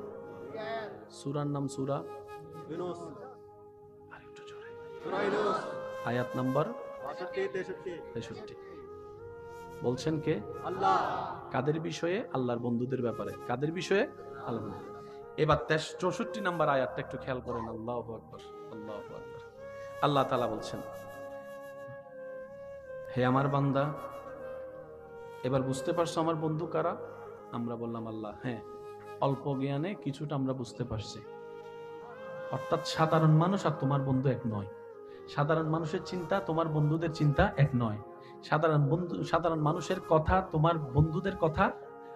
সূরার নাম সূরা ইউনূস। আরেকটু জোরে। সূরা ইউনূস আয়াত নাম্বার 63। বলছেন কে? আল্লাহ। কাদের বিষয়ে? আল্লাহর বন্ধুদের ব্যাপারে। কাদের বিষয়ে? আল্লাহ। এবার 64 নাম্বার আয়াতটা একটু খেয়াল করেন। আল্লাহু আকবার, আল্লাহু আকবার। আল্লাহ তাআলা বলছেন, হে আমার বান্দা, এবার বুঝতে পারছো আমার বন্ধু কারা? আমরা বললাম আল্লাহ। হ্যাঁ, অল্প জ্ঞানে কিছুটা আমরা বুঝতে পারছি। অর্থাৎ সাধারণ মানুষ আর তোমার বন্ধু এক নয়, সাধারণ মানুষের চিন্তা তোমার বন্ধুদের চিন্তা এক নয়। সাধারণ মানুষের কথা তোমার বন্ধুদের কথা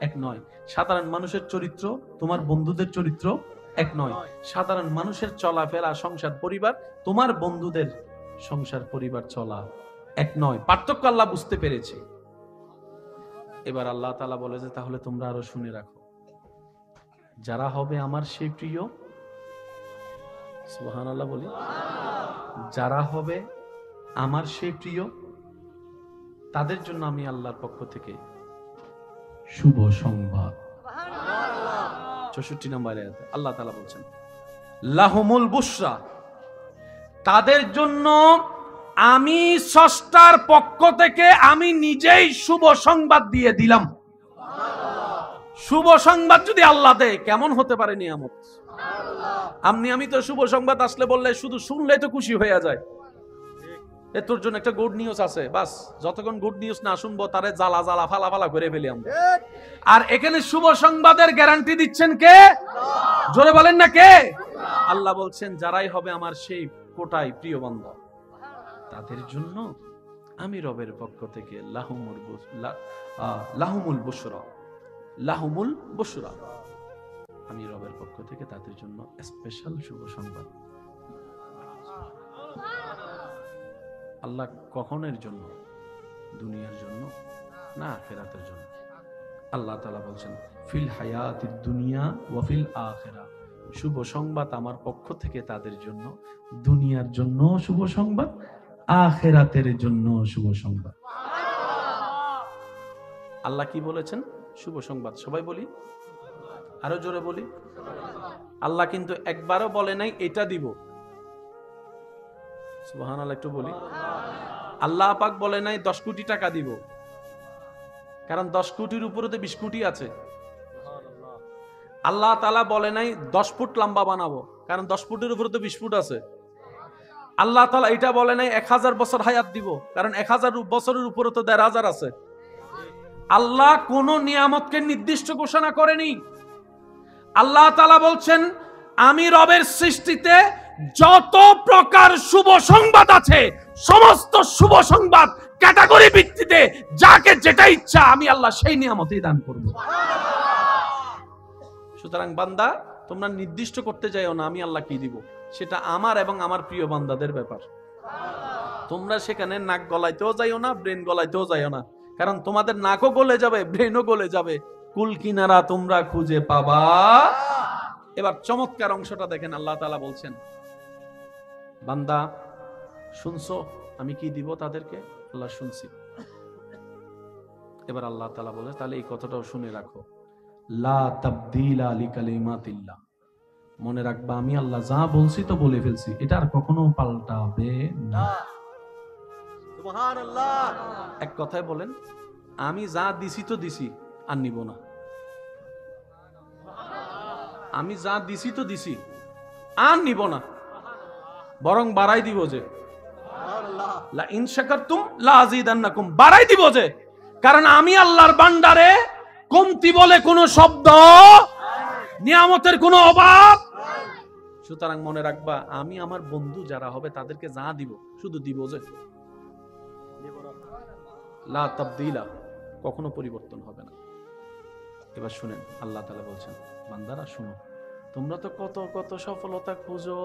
এক নয়। সাধারণ মানুষের চরিত্র তোমার বন্ধুদের চরিত্র এক নয়। সাধারণ মানুষের চলাফেরা, সংসার, পরিবার তোমার বন্ধুদের সংসার, পরিবার চলা এক নয়। পার্থক্য আল্লাহ বুঝতে পেরেছে। এবার আল্লাহ তাআলা বলে যে তাহলে তোমরা আরো শুনে রাখো, যারা হবে আমার সেই প্রিয়, সুবহানাল্লাহ বলি, যারা হবে আমার সেই প্রিয় তাদের জন্য আমি আল্লাহর পক্ষ থেকে শুভ সংবাদ। 64 নম্বর আয়াতে আল্লাহ তাআলা বলছেন লাহুমুল বুশরা, তাদের জন্য আমি স্রষ্টার পক্ষ থেকে আমি নিজেই শুভ সংবাদ দিয়ে দিলাম। শুভ সংবাদ যদি আল্লাহ দেয় কেমন হতে পারে নিয়ামত। আমি তো শুভ সংবাদ আসলে বললে শুধু শুনলে তো খুশি হয়ে যায়, এ তোর জন্য একটা গুড নিউজ আছে, বাস যতক্ষণ গুড নিউজ না শুনবো তারে জ্বালা জ্বালা ফালা ফালা করে ফেলি আমরা। আর এখানে শুভ সংবাদের গ্যারান্টি দিচ্ছেন কে? জোরে বলেন না কে? আল্লাহ বলছেন যারাই হবে আমার সেই কোটাই প্রিয় বান্দা তাদের জন্য আমি রবের পক্ষ থেকে লাহুমুল বুশরা, লাহুমুল বুশরা, আমি রবের পক্ষ থেকে তাদের জন্য স্পেশাল শুভ সংবাদ। আল্লাহ কখনের জন্য? দুনিয়ার জন্য না আখিরাতের জন্য। আল্লাহ তাআলা বলছেন ফিল হায়াতিদ দুনিয়া ওয়া ফিল আখিরা, শুভ সংবাদ আমার পক্ষ থেকে তাদের জন্য, দুনিয়ার জন্য শুভ সংবাদ, আখিরাতের জন্য শুভ সংবাদ। আল্লাহ কি বলেছেন? শুভ সংবাদ। সবাই বলি, আরো জোরে বলি। আল্লাহ কিন্তু একবারও বলে নাই এটা দিব। সুবহানাল্লাহ, একটু বলি। আল্লাহ পাক বলে নাই 10 কোটি টাকা দিব, কারণ 10 কোটির উপরে তো 20 কোটি আছে। আল্লাহ তাআলা বলে নাই 10 ফুট লম্বা বানাবো, কারণ 10 ফুটের উপরে তো 20 ফুট আছে। আল্লাহ তাআলা এটা বলে নাই 1000 বছর হায়াত দিব, কারণ 1000 বছরের উপরে তো 1500 আছে। আল্লাহ কোন নিয়ামতকে নির্দিষ্ট ঘোষণা করেনি। আল্লাহ তাআলা বলছেন আমি রবের সৃষ্টিতে যত প্রকার শুভ সংবাদ আছে সমস্ত শুভ সংবাদ ক্যাটাগরি ভিত্তিতে যাকে যেটা ইচ্ছা আমি আল্লাহ সেই নিয়ামতই দান করব। সুতরাং বান্দা তোমরা নির্দিষ্ট করতে যাও না আমি আল্লাহ কি দিব, সেটা আমার এবং আমার প্রিয় বান্দাদের ব্যাপার। তোমরা সেখানে নাক গলাইতেও যাইও না, ব্রেন গলাইতেও যাইও না, কারণ তোমাদের নাকও গলে যাবে, ব্রেনও গলে যাবে, কুল কিনারা তোমরা খুঁজে পাবা। এবার চমৎকার অংশটা দেখেন, আল্লাহ তাআলা বলছেন বান্দা শুনছো আমি কি দিব তাদেরকে? আল্লাহ শুনছি। এবার আল্লাহ তাআলা বলে তাহলে এই কথাটাও শুনে রাখো, লা তাবদীলা লিকালিমাতিল্লাহ, মনে রাখবা আমি আল্লাহ যা বলছি তো বলে ফেলছি, এটা আর কখনো পাল্টাবে না। সুবহানাল্লাহ। এক কথায় বলেন আমি যা দিছি তো দিছি, আর নিব না। আমি যা দিছি তো দিছি, আর নিব না, বরং বাড়াই দিব। যে লা ইন শাকারতুম লা আযীদান্নাকুম, বাড়াই দিব যে, কারণ আমি আল্লাহর ভান্ডারে কমতি বলে কোনো শব্দ, নিয়ামতের কোনো অভাব। সুতরাং মনে রাখবা আমি আমার বন্ধু যারা হবে তাদেরকে যা দিব শুধু দিব যে, লা তাবদীলা, কখনো পরিবর্তন হবে না। এবার শুনেন আল্লাহ তাআলা বলছেন বান্দারা শুনো, তোমরা তো কত কত সফলতা খুঁজো,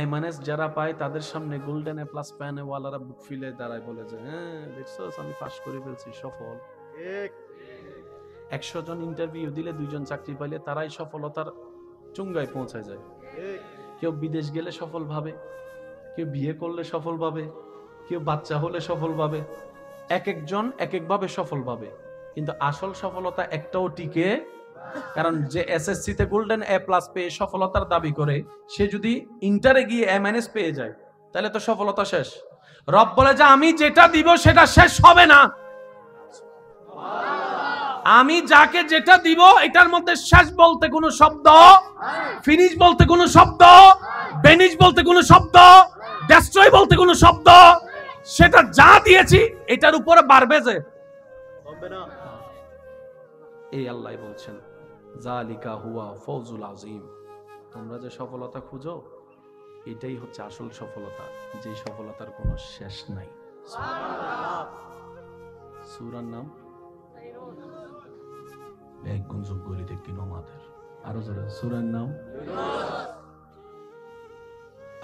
এমএনএস যারা পায় তাদের সামনে গোল্ডেন এ প্লাস প্যানে ওয়ালারা বুক ফিলে দাঁড়ায়, বলে যে হ্যাঁ দেখছস আমি পাস করে ফেলছি, সফল। 100 জন ইন্টারভিউ দিলে 2 জন চাকরি পাইলে তারাই সফলতার চুঙ্গায় পৌঁছায় যায়। কেউ বিদেশ গেলে সফল ভাবে, কেউ বিয়ে করলে সফল ভাবে, কেউ বাচ্চা হলে সফল ভাবে, এক একজন এক এক ভাবে সফল ভাবে, কিন্তু আসল সফলতা একটাও টিকে। কারণ যে এসএসসি তে গোল্ডেন এ প্লাস পেয়ে সফলতার দাবি করে, সে যদি ইন্টারে গিয়ে এমএনএস পেয়ে যায় তাহলে তো সফলতা শেষ। রব বলে যে আমি যেটা দিব সেটা শেষ হবে না, আমি যাকে যেটা দিব এটার মধ্যে শেষ বলতে কোনো শব্দ, ফিনিশ বলতে কোনো শব্দ, বেনিশ বলতে কোনো শব্দ, ডেস্ট্রয় বলতে কোনো শব্দ, সেটা যা দিয়েছি এটার উপরে বাড়বে যে হবে না। এই আল্লাহ বলছেন জালিকা হুয়া ফৌজুল আযীম, তোমরা যে সফলতা খুঁজো এটাই হচ্ছে আসল সফলতা, যে সফলতার কোনো শেষ নাই। সূরার নাম এক গুঞ্জব গলিতে কি নমাদের, আরো জোরে সূরার নাম,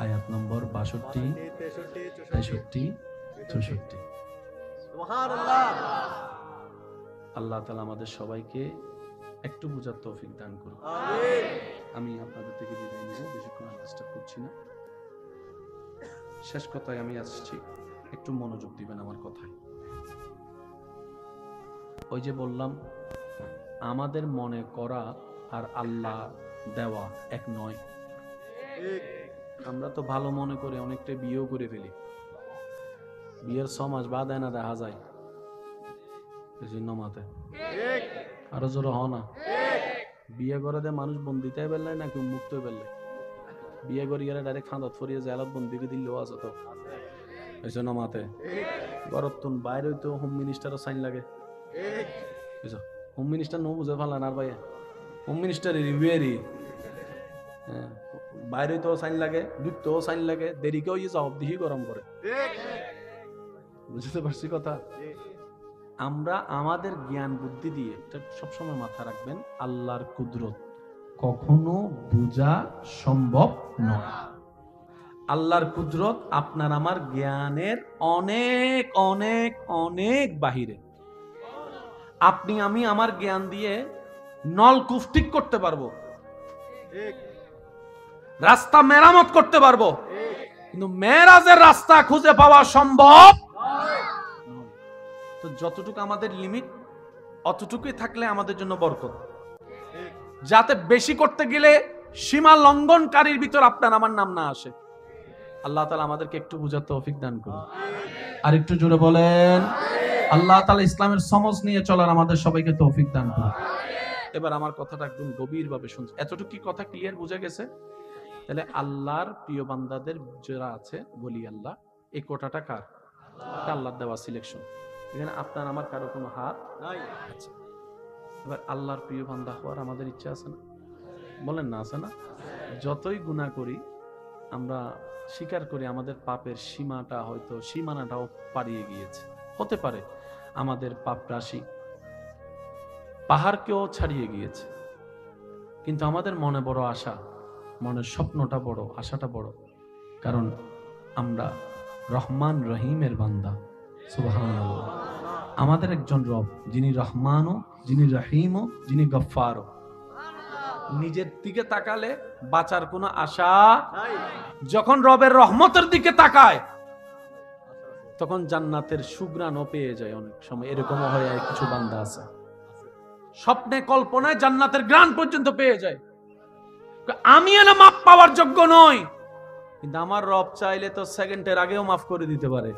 আয়াত নম্বর 62, 63, 64। আল্লাহ তাআলা আমাদের সবাইকে একটু বুঝার তৌফিক দান করুন। আমি আপনাদের থেকে বিদায় নিব, বেশিক্ষণ ডিস্টার্ব করছি না। শেষ কথায় আমি আসছি, একটু মনোযোগ দিবেন আমার কথায়। ওই যে বললাম, আমাদের মনে করা আর আল্লাহ দেওয়া এক নয়। আমরা তো ভালো মনে করে অনেকটা বিয়েও করে ফেলি, বিয়ের 6 মাস বাদ না দেখা যায় মাতে, আরো জোর হ না। বিয়ে করে দে মানুষ বন্দিতে বেললে নাকি মুক্ত বেললে, বিয়ে করি গেলে ডাইরেক্ট ফাঁদত ফরিয়ে জেলত বন্দিকে দিলেও আছে তো বুঝছো না মাতে। গরতুন বাইরে হইতো হোম মিনিস্টারও সাইন লাগে, বুঝছো হোম মিনিস্টার নো বুঝে ফেলান আর ভাই, হোম মিনিস্টার রিভিউয়ারি বাইরে হইতো সাইন লাগে, ঢুকতেও সাইন লাগে, দেরিকেও ইয়ে জবাব দিহি গরম করে। বুঝতে পারছি কথা? আমরা আমাদের জ্ঞান বুদ্ধি দিয়ে, এটা সবসময় মাথায় রাখবেন, আল্লাহর কুদরত কখনো বোঝা সম্ভব নয়। আল্লাহর কুদরত আপনার আমার জ্ঞানের অনেক অনেক অনেক বাহিরে। আপনি আমি আমার জ্ঞান দিয়ে নলকূপ ঠিক করতে পারবো, রাস্তা মেরামত করতে পারবো, কিন্তু মেরাজের রাস্তা খুঁজে পাওয়া সম্ভব। তো যতটুকু আমাদের লিমিট, অতটুকুই থাকলে আমাদের জন্য বরকত। যাতে বেশি করতে গেলে সীমা লঙ্ঘনকারীর ভিতর আপনার আমার নাম না আসে। আল্লাহ তাআলা আমাদেরকে একটু বুঝার তৌফিক দান করুন। আর একটু জোরে বলেন, আল্লাহ তাআলা ইসলামের সমঝ নিয়ে চলার আমাদের সবাইকে তৌফিক দান করুন। এবার আমার কথাটা একদম গভীরভাবে শুনছি। এতটুকু কি কথা ক্লিয়ার বুঝা গেছে? তাহলে আল্লাহর প্রিয় বান্দাদের যারা আছে, বলি আল্লাহ, এই কোটাটা কার? এটা আল্লাহর দেওয়া সিলেকশন। এখানে আপনার আমার কারো কোনো হাত নাই। আচ্ছা, এবার আল্লাহর প্রিয় বান্দা হওয়ার আমাদের ইচ্ছা আছে না? বলেন না, আছে না? যতই গুনাহ করি আমরা স্বীকার করি আমাদের পাপের সীমাটা, হয়তো সীমানাটাও পারিয়ে গিয়েছে। হতে পারে আমাদের পাপ রাশি পাহাড়কেও ছাড়িয়ে গিয়েছে, কিন্তু আমাদের মনে বড় আশা, মনের স্বপ্নটা বড়, আশাটা বড়, কারণ আমরা রহমান রহিমের বান্দা। সুবহানাল্লাহ। আমাদের একজন রব, যিনি রহমানও, যিনি রহিমও, যিনি গফফারও। নিজের দিকে তাকালে বাঁচার কোনো আশা নাই। যখন রবের রহমতের দিকে তাকায় তখন জান্নাতের সুঘ্রাণও পেয়ে যায়। অনেক সময় এরকমও হয়, কিছু বান্দা আছে স্বপ্নে কল্পনায় জান্নাতের ঘ্রাণ পর্যন্ত পেয়ে যায়। আমি না মাপ পাওয়ার যোগ্য নই, কিন্তু আমার রব চাইলে তো সেকেন্ডের আগেও মাফ করে দিতে পারে।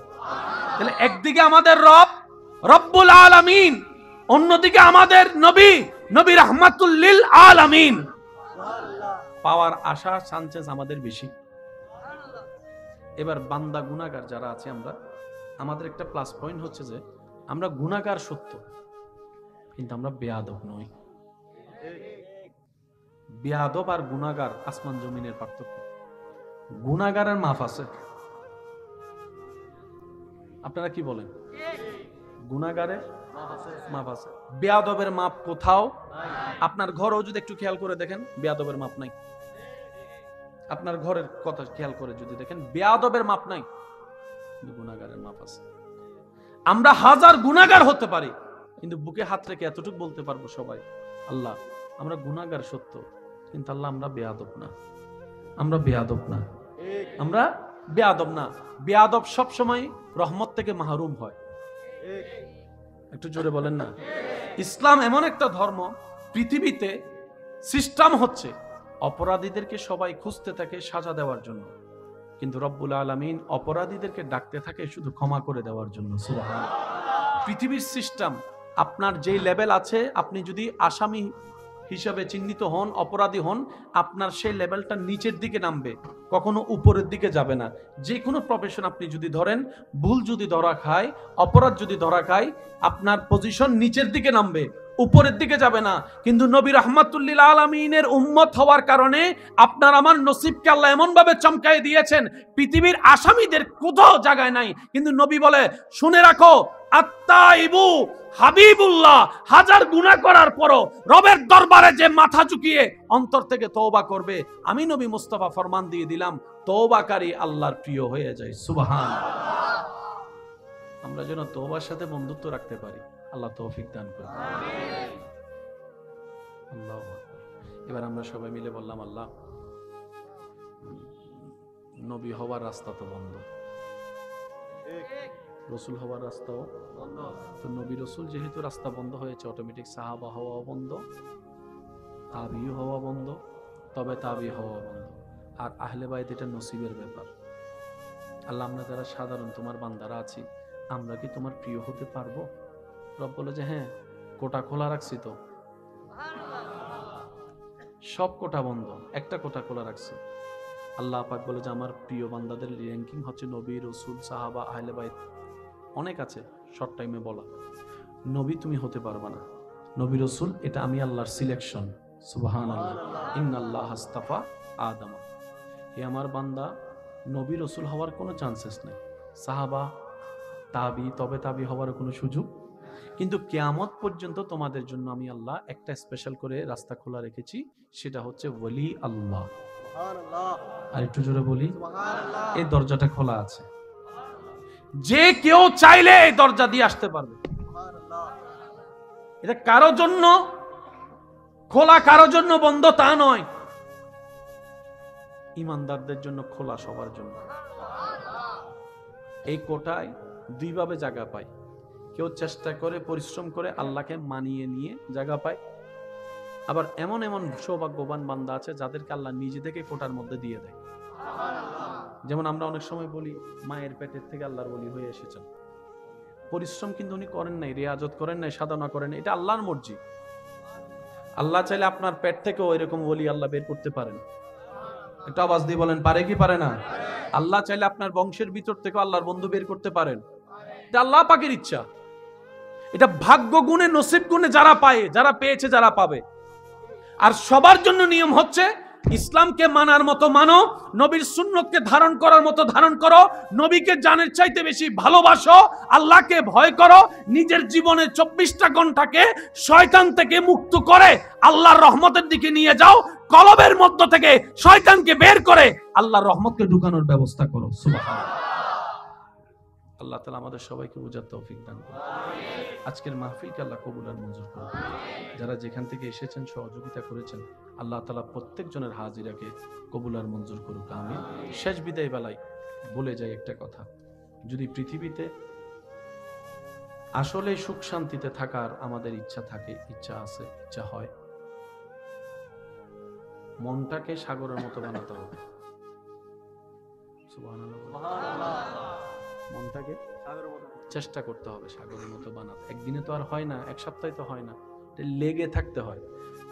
তাহলে একদিকে আমাদের রব রব্বুল আলামিন, অন্যদিকে আমাদের নবী, নবী রাহমাতুল লিল আলামিন। পাওয়ার আশা চান্সেস আমাদের বেশি। এবার বান্দা গুনাহগার যারা আছে আমরা, আমাদের একটা প্লাস পয়েন্ট হচ্ছে যে আমরা গুনাহগার সত্য, কিন্তু আমরা বেয়াদব নই। বেয়াদব আর গুনাহগার আসমান জমিনের পার্থক্য। গুনাহগারের মাফ আছে, আপনারা কি বলেন? গুনাহগারের মাফ আছে, বেয়াদবের মাপ কোথাও। আপনার ঘরেও যদি একটু খেয়াল করে দেখেন, বেয়াদবের মাপ নাই। আপনার ঘরের কথা খেয়াল করে যদি দেখেন, বেয়াদবের মাপ নাই, কিন্তু গুনাহগারের মাপ আছে। আমরা হাজার গুনাহগার হতে পারি, কিন্তু বুকে হাত রেখে এতটুকু বলতে পারবো সবাই, আল্লাহ আমরা গুনাহগার সত্য, কিন্তু আল্লাহ আমরা বেয়াদব না, আমরা বেয়াদব না, আমরা বেয়াদব না। বেয়াদব সব সময় রহমত থেকে মাহরুম হয়। একটু জোরে বলেন না। ইসলাম এমন একটা ধর্ম, পৃথিবীতে সিস্টেম হচ্ছে অপরাধীদেরকে সবাই খুঁজতে থাকে সাজা দেওয়ার জন্য, কিন্তু রব্বুল আলামিন অপরাধীদেরকে ডাকতে থাকে শুধু ক্ষমা করে দেওয়ার জন্য। সুবহানাল্লাহ। পৃথিবীর সিস্টেম, আপনার যেই লেভেল আছে, আপনি যদি আসামি হিসাবে চিহ্নিত হন, অপরাধী হন, আপনার সেই লেভেলটা নিচের দিকে নামবে, কখনো উপরের দিকে যাবে না। যে কোনো প্রফেশন আপনি যদি ধরেন, ভুল যদি ধরা খায়, অপরাধ যদি ধরা খায়, আপনার পজিশন নিচের দিকে নামবে, উপরের দিকে যাবে না। কিন্তু নবী রাহমাতুল্লিল আলামিনের উম্মত হওয়ার কারণে আপনার আমার নসিবকে আল্লাহ এমন ভাবে চমকাই দিয়েছেন, পৃথিবীর আসামিদের কোথাও জায়গায় নাই। কিন্তু নবী বলে, শুনে রাখো, আত্তাইবু হাবিবুল্লাহ, হাজার গুনাহ করার পরও রবের দরবারে যে মাথা ঝুঁকিয়ে অন্তর থেকে তওবা করবে, আমি নবী মুস্তাফা ফরমান দিয়ে দিলাম, তওবাকারী আল্লাহর প্রিয় হয়ে যায়। সুবহানাল্লাহ। আমরা যেন তওবার সাথে বন্ধুত্ব রাখতে পারি, আল্লাহ তৌফিক দান করুন। আমিন। আল্লাহু আকবার। এবার আমরা সবাই মিলে বললাম, আল্লাহ, নবী হওয়ার রাস্তা তো বন্ধ, রসুল হওয়ার রাস্তাও বন্ধ। তো নবী রসুল যেহেতু রাস্তা বন্ধ হয়েছে, অটোমেটিক সাহাবা হওয়া বন্ধ, তাবি হওয়া বন্ধ, তবে তাবি হওয়া বন্ধ। আর আহলে বাইত এটা নসিবের ব্যাপার। আল্লাহ, আমরা যারা সাধারণ তোমার বান্দারা আছি, আমরা কি তোমার প্রিয় হতে পারবো? রব বলে যে হ্যাঁ, কোটা খোলা রাখছি তো, সব কোটা বন্ধ, একটা কোটা খোলা রাখছি। আল্লাহ পাক বলে যে আমার প্রিয় বান্দাদের র্যাঙ্কিং হচ্ছে নবী, রসুল, সাহাবা, আহলে বাইত, অনেক আছে, শর্ট টাইমে বলা। নবী তুমি হতে পারবা না, নবী রসুল এটা আমি আল্লাহর সিলেকশন। সুবহানাল্লাহ। ইন্নাল্লাহ আস্তাফা আদামা। হে আমার বান্দা, নবী রসুল হওয়ার কোনো চান্সেস নেই, সাহাবা, তাবি, তবে তাবি হওয়ার কোনো সুযোগ। কিন্তু কিয়ামত পর্যন্ত তোমাদের জন্য আমি আল্লাহ একটা স্পেশাল করে রাস্তা খোলা রেখেছি, সেটা হচ্ছে ওলি আল্লাহ। আর একটু জোরে বলি, এই দরজাটা খোলা আছে, যে কেউ চাইলে এই দরজা দিয়ে আসতে পারবে। এটা কারোর জন্য খোলা, কারোর জন্য বন্ধ তা নয়, ইমানদারদের জন্য খোলা, সবার জন্য। এই কোটায় দুইভাবে জায়গা পায়, কেউ চেষ্টা করে পরিশ্রম করে আল্লাহকে মানিয়ে নিয়ে জায়গা পায়, আবার এমন এমন সৌভাগ্যবান বান্দা আছে যাদেরকে আল্লাহ নিজে থেকে কোটার মধ্যে দিয়ে দেয়। যেমন আমরা অনেক সময় বলি, মায়ের পেটের থেকে আল্লাহর ওলি হয়ে এসেছেন, পরিশ্রম কিন্তু উনি করেন নাই, রিয়াজত করেন নাই, সাধনা করেন, এটা আল্লাহর মর্জি। আল্লাহ চাইলে আপনার পেট থেকে ওই রকম ওলি আল্লাহ বের করতে পারেন। একটু আওয়াজ দিয়ে বলেন, পারে কি পারে না? আল্লাহ চাইলে আপনার বংশের ভিতর থেকে আল্লাহর বন্ধু বের করতে পারেন, এটা আল্লাহ পাকের ইচ্ছা। এটা ভাগ্য গুণে, নসিব গুণে যারা পায়, যারা পেয়েছে, যারা পাবে। আর সবার জন্য নিয়ম হচ্ছে, ইসলামকে মানার মতো মানো, নবীর সুন্নতকে ধারণ করার মতো ধারণ করো, নবীকে জানের চাইতে বেশি ভালোবাসো, আল্লাহকে ভয় করো, নিজের জীবনের 24টা ঘন্টাকে শয়তান থেকে মুক্ত করে আল্লাহর রহমতের দিকে নিয়ে যাও, কলবের মধ্য থেকে শয়তানকে বের করে আল্লাহর রহমতকে ঢুকানোর ব্যবস্থা করো। সুবহানাল্লাহ। আল্লাহ তাআলা আমাদের সবাইকে বুঝার তৌফিক দান করুন। আজকের মাহফিলকে আল্লাহ কবুল আর মঞ্জুর করুন। যারা যেখান থেকে এসেছেন, সহযোগিতা করেছেন, আল্লাহ তাআলা প্রত্যেকজনের হাজিরাকে কবুল আর মঞ্জুর করুক। আমিন। শেষ বিদায় বেলায় বলে যাই একটা কথা, যদি পৃথিবীতে আসলে সুখ শান্তিতে থাকার আমাদের ইচ্ছা থাকে, ইচ্ছা আছে, ইচ্ছা হয়, মনটাকে সাগরের মতো বানাতে হবে। সুবহানাল্লাহ। মনটাকে চেষ্টা করতে হবে সাগরের মতো বানাতে। একদিনে তো আর হয় না, এক সপ্তাহে তো হয় না, লেগে থাকতে হয়।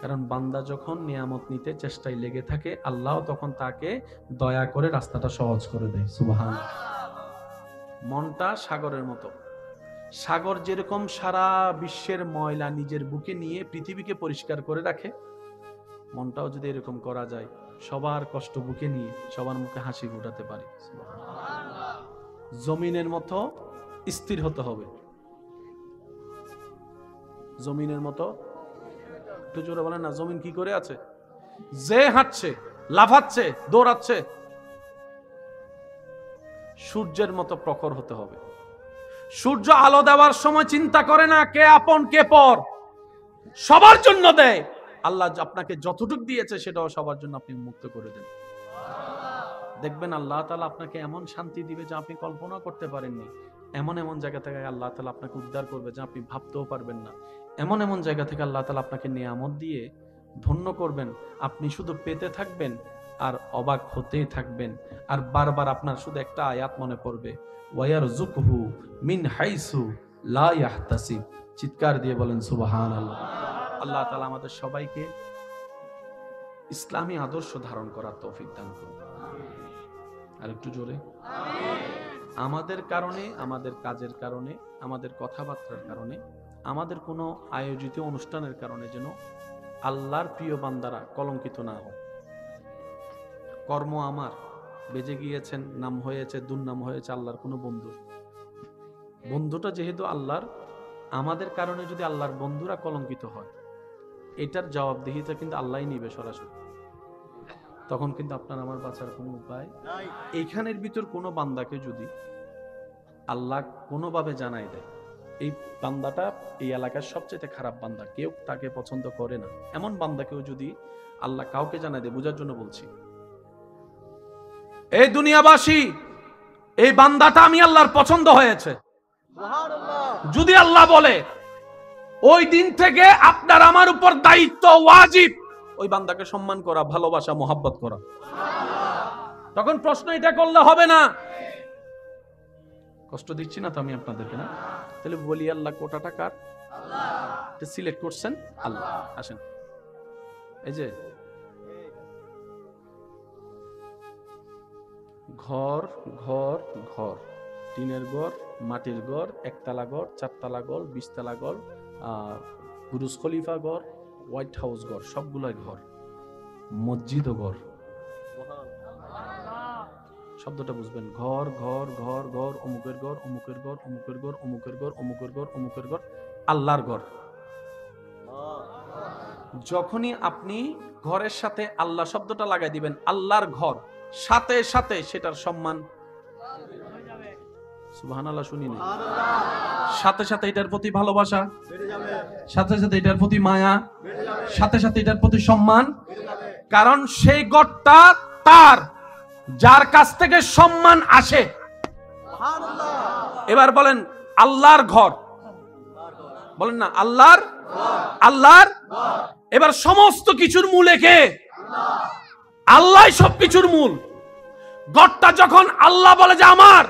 কারণ বান্দা যখন নিয়ামত নিতে চেষ্টায় লেগে থাকে, আল্লাহ তখন তাকে দয়া করে রাস্তাটা সহজ করে দেয়। সুবহানাল্লাহ। মনটা সাগরের মতো। সাগর যেরকম সারা বিশ্বের ময়লা নিজের বুকে নিয়ে পৃথিবীকে পরিষ্কার করে রাখে, মনটাও যদি এরকম করা যায়, সবার কষ্ট বুকে নিয়ে সবার মুখে হাসি ফোটাতে পারি। জমিনের মতো স্থির হতে হবে, জমিনের মতো। একটু জোরে বলেন না, জমিন কি করে আছে? যে হাঁটছে, লাফাচ্ছে, দৌড়াচ্ছে, সূর্যের মতো প্রখর হতে হবে। সূর্য আলো দেওয়ার সময় চিন্তা করে না কে আপন কে পর, সবার জন্য দেয়। আল্লাহ আপনাকে যতটুকু দিয়েছে সেটাও সবার জন্য আপনি মুক্ত করে দেন। দেখবেন আল্লাহ তাআলা আপনাকে এমন শান্তি দিবে যা আপনি কল্পনা করতে পারেননি। এমন এমন জায়গা থেকে আল্লাহ তাআলা আপনাকে উদ্ধার করবে যা আপনি ভাবতেও পারবেন না। এমন এমন জায়গা থেকে আল্লাহ তাআলা আপনাকে নিয়ামত দিয়ে ধন্য করবেন, আপনি শুধু পেতে থাকবেন আর অবাক হতেই থাকবেন। আর বারবার আপনার শুধু একটা আয়াত মনে পড়বে, ওয়ায়ারযুকহু মিন হাইসু লা ইয়াহতাসিব। চিৎকার দিয়ে বলেন সুবহানাল্লাহ। আল্লাহ তাআলা আমাদের সবাইকে ইসলামী আদর্শ ধারণ করার তৌফিক দান করুন। আর একটু জোরে আমাদের কারণে, আমাদের কাজের কারণে, আমাদের কথাবার্তার কারণে, আমাদের কোনো আয়োজিত অনুষ্ঠানের কারণে যেন আল্লাহর প্রিয় বান্দারা কলঙ্কিত না হয়। কর্ম আমার বেজে গিয়েছেন, নাম হয়েছে, দুর্নাম হয়েছে আল্লাহর কোনো বন্ধুর। বন্ধুটা যেহেতু আল্লাহর, আমাদের কারণে যদি আল্লাহর বন্ধুরা কলঙ্কিত হয়, এটার জবাবদিহিতা কিন্তু আল্লাহই নিবে সরাসরি। তখন কিন্তু আপনার আমার বাঁচার কোনো উপায় এইখানের ভিতর কোনো বান্দাকে যদি আল্লাহ কোনোভাবে জানাই দেয় এই বান্দাটা এই এলাকার সবচেয়ে খারাপ বান্দা, কেউ তাকে পছন্দ করে না, এমন বান্দাকেও যদি আল্লাহ কাউকে জানাই দেয়, বোঝার জন্য বলছি, এই দুনিয়াবাসী এই বান্দাটা আমি আল্লাহর পছন্দ হয়েছে, যদি আল্লাহ বলে ওই দিন থেকে আপনার আমার উপর দায়িত্ব ওয়াজিব ওই বান্দাকে সম্মান করা, ভালোবাসা, মোহাব্বত করা। তখন প্রশ্ন এটা করলে হবে না, কষ্ট দিচ্ছি না তো আমি আপনাদেরকে, না? তাহলে বলি আল্লাহ কোটাটা কার? আল্লাহ। সিলেক্ট করছেন আল্লাহ। আসেন, এই যে ঘর ঘর ঘর, টিনের ঘর, মাটির ঘর, একতলা ঘর, চারতলা ঘর, 20 তলা ঘর, বুরুজ খলিফা ঘর, হোয়াইট হাউস ঘর, সবগুলাই ঘর। মসজিদও ঘর। শব্দটা বুঝবেন, ঘর ঘর ঘর ঘর, অমুকের ঘর, অমুকের ঘর, অমুকের ঘর, অমুকের ঘর, অমুকের ঘর, অমুকের ঘর, আল্লাহর ঘর। যখনই আপনি ঘরের সাথে আল্লাহ শব্দটা লাগাই দিবেন, আল্লাহর ঘর, সাথে সাথে সেটার সম্মান, সুবহানাল্লাহ, শুনিনি, সাথে সাথে এটার প্রতি ভালোবাসা, সাথে সাথে এটার প্রতি মায়া, সাথে সাথে এটার প্রতি সম্মান। কারণ সেই ঘরটা তার, যার কাছ থেকে সম্মান আসে। এবার বলেন আল্লাহর ঘর, বলেন না আল্লাহর, আল্লাহর। এবার সমস্ত কিছুর মূলে কে? আল্লাহ সবকিছুর মূল। ঘরটা যখন আল্লাহ বলে যে আমার,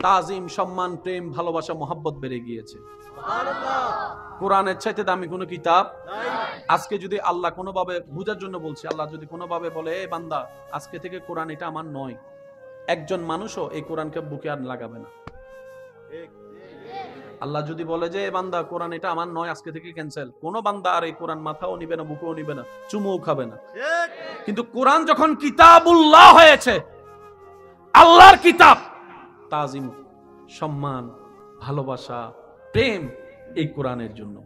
তাজিম, সম্মান, প্রেম, ভালোবাসা, মোহাব্বত বেড়ে গিয়েছে। কোরআনের চাইতে দামি কোনো কিতাব আজকে যদি আল্লাহ কোনোভাবে, বুঝার জন্য বলছি, আল্লাহ যদি কোনোভাবে বলে এ বান্দা আজকে থেকে কোরআন এটা আমার নয়, একজন মানুষও এই কোরআনকে বুকে আর লাগাবে না। আল্লাহ যদি বলে যে এ বান্দা কোরআন এটা আমার নয়, আজকে থেকে ক্যান্সেল, কোনো বান্দা আর এই কোরআন মাথাও নিবে না, বুকেও নিবে না, চুমুও খাবে না। কিন্তু কোরআন যখন কিতাবুল্লাহ হয়েছে, আল্লাহর কিতাব, তাজিম, সম্মান, ভালোবাসা, প্রেম এই কোরআনের জন্য।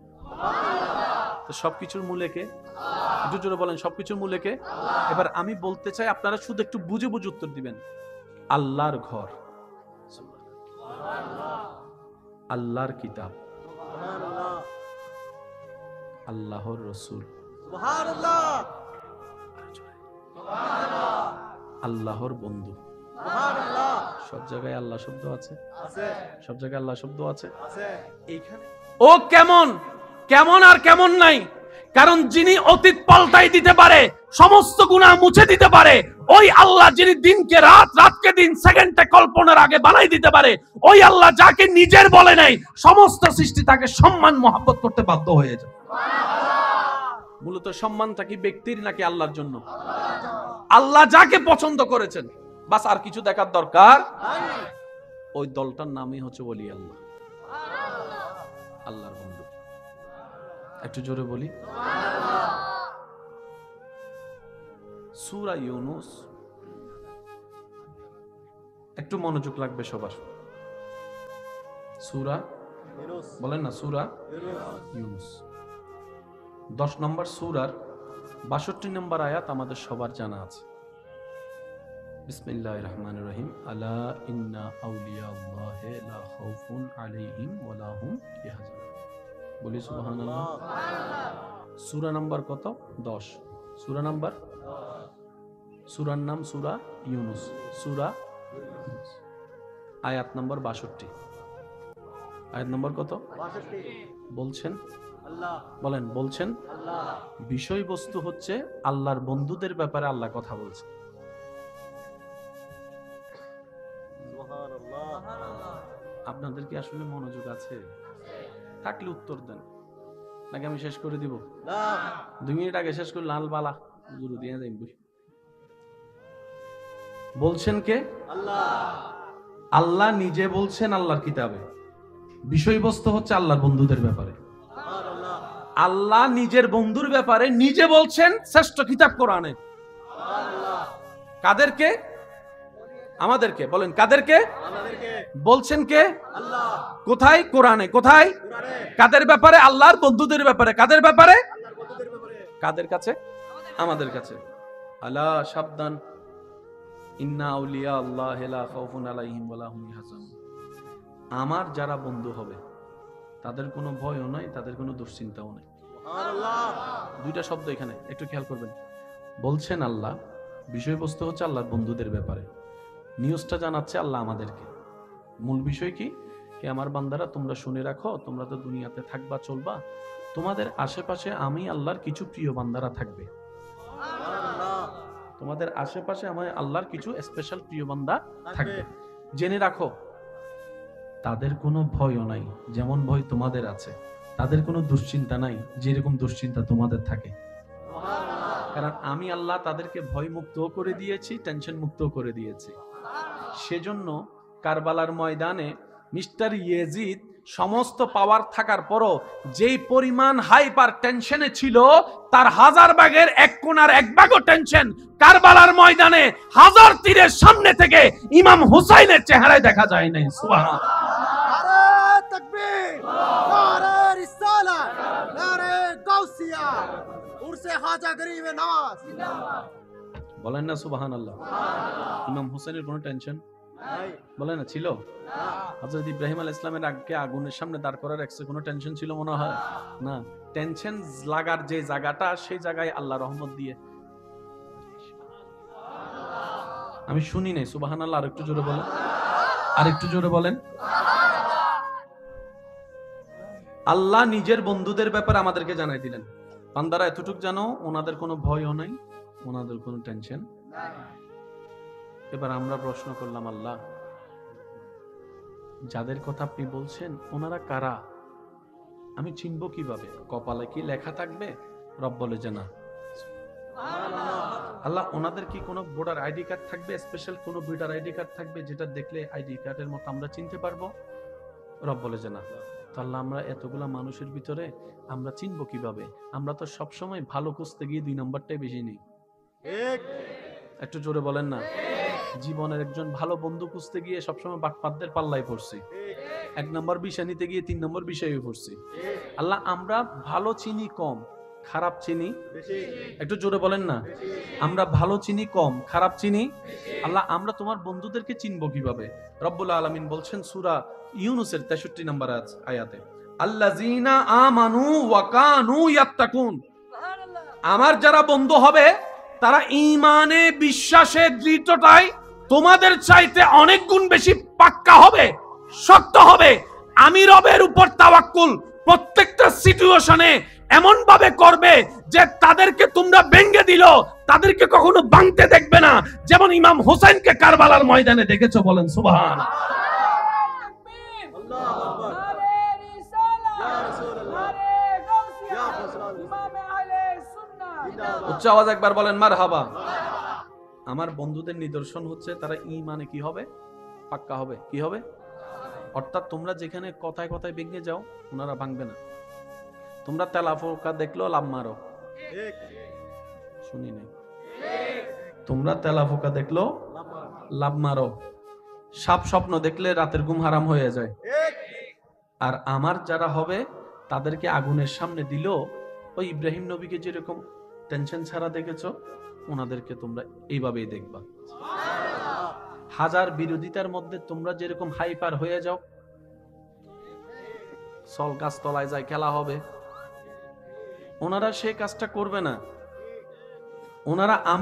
তো সবকিছুর মূলে কে? একটু জোরে বলেন, সবকিছুর মূলে কে? এবার আমি বলতে চাই, আপনারা শুধু একটু বুঝে বুঝে উত্তর দিবেন। আল্লাহর ঘর, আল্লাহর কিতাব, আল্লাহর রসুল, আল্লাহর বন্ধু। সব জায়গায় আল্লাহ শব্দ আছে, সব জায়গায় আল্লাহ শব্দ আছে। এইখানে ও কেমন কেমন আর কেমন নাই, কারণ যিনি অতীত পাল্টাই দিতে পারে, সমস্ত গুনাহ মুছে দিতে পারে, ওই আল্লাহ যিনি দিনকে রাত, রাতকে দিন, সেকেন্ডে কল্পনার আগে বানাই দিতে পারে, ওই আল্লাহ যাকে নিজের বলে নাই, সমস্ত সৃষ্টি তাকে সম্মান মহব্বত করতে বাধ্য হয়ে যায়। মূলত সম্মানটা কি ব্যক্তির নাকি আল্লাহর জন্য? আল্লাহ যাকে পছন্দ করেছেন, বাস আর কিছু দেখার দরকার। ওই দলটার নামই হচ্ছে ওলি আল্লাহ, আল্লাহর বন্ধু। একটু জোরে বলি সূরা ইউনূস, একটু মনোযোগ লাগবে সবার। সূরা, বলেন না, সূরা ইউনূস 10 নম্বর সূরার 62 নম্বর আয়াত আমাদের সবার জানা আছে। বিসমিল্লাহির রহমানির রহিম। আলা ইন্না আউলিয়া আল্লাহি লা খাউফুন আলাইহিম ওয়া লা হুম ইয়াহজানুন। বলি সুবহানাল্লাহ। সূরা নাম্বার কত? 10। সূরা নাম্বার, সূরার নাম সূরা ইউনূস, সূরা আয়াত নম্বর 62। আয়াত নম্বর কত? 62। বলছেন আল্লাহ, বলেন বলছেন আল্লাহ। বিষয়বস্তু হচ্ছে আল্লাহর বন্ধুদের ব্যাপারে আল্লাহ কথা বলছে। আপনাদের কি আসলে মনোযোগ আছে? থাকলে উত্তর দেন। নাকি আমি শেষ করে দিব? 2 মিনিট আগে শেষ করে লাল বালা গুরু দিয়ে যাই। বলছেন কে? আল্লাহ নিজে বলছেন আল্লাহর কিতাবে। বিষয়বস্তু হচ্ছে আল্লাহর বন্ধুদের ব্যাপারে। আল্লাহ নিজের বন্ধুর ব্যাপারে নিজে বলছেন শ্রেষ্ঠ কিতাব কোরআনে। কাদেরকে? আমাদেরকে। বলেন কাদেরকে বলছেন? কে? আল্লাহ। কোথায়? কোরআনে। কোথায়? কাদের ব্যাপারে? আল্লাহর বন্ধুদের ব্যাপারে। কাদের ব্যাপারে? কাদের কাছে? আমাদের কাছে। আলা সাবধান, ইন্না আউলিয়া আল্লাহ লা খাউফুন আলাইহিম ওয়া লা হুম ইয়াহজানুন। আমার যারা বন্ধু হবে তাদের কোনো ভয়ও নাই, তাদের কোনো দুশ্চিন্তাও নাই। সুবহানাল্লাহ। দুইটা শব্দ এখানে একটু খেয়াল করবেন। বলছেন আল্লাহ, বিষয়বস্তু হচ্ছে আল্লাহর বন্ধুদের ব্যাপারে। নিউজটা জানাচ্ছে আল্লাহ আমাদেরকে। মূল বিষয় কি? কে আমার বান্দারা, তোমরা শুনে রাখো, তোমরা তো দুনিয়াতে থাকবা, চলবা, তোমাদের আশেপাশে আমি আল্লাহর কিছু প্রিয় বান্দারা থাকবে। তোমাদের আশেপাশে আমার আল্লাহর কিছু স্পেশাল প্রিয় বান্দা থাকবে। জেনে রাখো, তাদের কোনো ভয়ও নাই যেমন ভয় তোমাদের আছে, তাদের কোনো দুশ্চিন্তা নাই যেরকম দুশ্চিন্তা তোমাদের থাকে। কারণ আমি আল্লাহ তাদেরকে ভয় মুক্ত করে দিয়েছি, টেনশন মুক্ত করে দিয়েছি। সেজন্য কারবালার ময়দানে মিস্টার ইয়েজিদ সমস্ত পাওয়ার থাকার পরও যেই পরিমাণ হাইপার টেনশনে ছিল, তার 1000 ভাগের 1 কোণার 1 ভাগও টেনশন কারবালার ময়দানে 1000 তীরের সামনে থেকে ইমাম হুসাইনের চেহারায় দেখা যায় নাই। সুবহানাল্লাহ। নারে তাকবীর, নারে রিসালাত, নারে গাউসিয়া, উরসে খাজা গরিবে নওয়াজ জিন্দাবাদ। বলেন না সুবহানাল্লাহ। ইমাম হুসাইনের কোনো টেনশন বলে না ছিল? হযরত ইব্রাহিম আলাইহিস সালামের আগে আগুনের সামনে দাঁড় করার রাখছে, কোনো টেনশন ছিল মনে হয় না? টেনশন লাগার যে জায়গাটা, সেই জায়গায় আল্লাহ রহমত দিয়ে। আমি শুনি নাই সুবহানাল্লাহ। আরেকটু জোরে বলেন, আরেকটু জোরে বলেন। আল্লাহ নিজের বন্ধুদের ব্যাপারে আমাদেরকে জানাই দিলেন, বান্দারা এতটুক জানো, ওনাদের কোনো ভয়ও নাই, ওনাদের কোনো টেনশন নাই। এবার আমরা প্রশ্ন করলাম, আল্লাহ যাদের কথা আপনি বলছেন ওনারা কারা? আমি চিনব কিভাবে? কপালে কি লেখা থাকবে? রব বলে যে না। আল্লাহ ওনাদের কি কোনো ভোটার আইডি কার্ড থাকবে, স্পেশাল কোনো ভোটার আইডি কার্ড থাকবে যেটা দেখলে আইডি কার্ডের মতো আমরা চিনতে পারবো? রব বলে যে না। তো আল্লাহ আমরা এতগুলা মানুষের ভিতরে আমরা চিনবো কিভাবে? আমরা তো সবসময় ভালো খুঁজতে গিয়ে 2 নম্বরটাই বেশি নেই। একটু জোরে বলেন না। জীবনের একজন ভালো বন্ধু খুঁজতে গিয়ে সবসময় বাটপাতদের পাল্লায় পড়ছি। 1 নম্বর বিষয় নিতে গিয়ে 3 নম্বর বিষয়ে পড়ছি। আল্লাহ আমরা ভালো চিনি কম, খারাপ চিনি বেশি। একটু জোরে বলেন না। আমরা ভালো চিনি কম, খারাপ চিনি আল্লাহ আমরা তোমার বন্ধুদেরকে চিনবো কিভাবে? রব্বুল আলামিন বলছেন সূরা ইউনূসের 63 নম্বর আয়াতে, আল্লাযীনা আমানু ওয়া কানু ইয়াত্তাকুন। আমার যারা বন্ধু হবে তারা ঈমানে, বিশ্বাসে, দৃঢ়তায় তোমাদের চাইতে অনেক গুণ বেশি পাক্কা হবে, শক্ত হবে। আমি রবের উপর তাওয়াক্কুল প্রত্যেকটা সিচুয়েশনে এমন ভাবে করবে যে তাদেরকে তোমরা ভেঙে দিল, তাদেরকে কখনো ভাঙতে দেখবে না, যেমন ইমাম হোসেনকে কারবালার ময়দানে দেখেছো। বলেন সুবহানাল্লাহ। উচ্চ আওয়াজ একবার বলেন মারহাবা। আমার বন্ধুদের নিদর্শন হচ্ছে তারা ঈমানে কি হবে? পাক্কা হবে। কি হবে? অর্থাৎ তোমরা যেখানে কথায় কথায় ভেঙে যাও, ওনারা ভাঙবে না। তোমরা তেলাফোকা দেখলো লাভ মারো, শুনি নাই। তোমরা তেলাফোকা দেখলো লাভ মারো, সাপ স্বপ্ন দেখলে রাতের ঘুম হারাম হয়ে যায়। আর আমার যারা হবে তাদেরকে আগুনের সামনে দিল, ওই ইব্রাহিম নবীকে যেরকম টেনশন ছাড়া দেখেছো, ওনাদেরকে তোমরা এইভাবেই দেখবা। 1000 বিরোধিতার মধ্যে তোমরা যেরকম হাইপার হয়ে যাও, সল গাছ তলায় যায় খেলা হবে, ওনারা সেই কাজটা করবে না। ওনারা আমি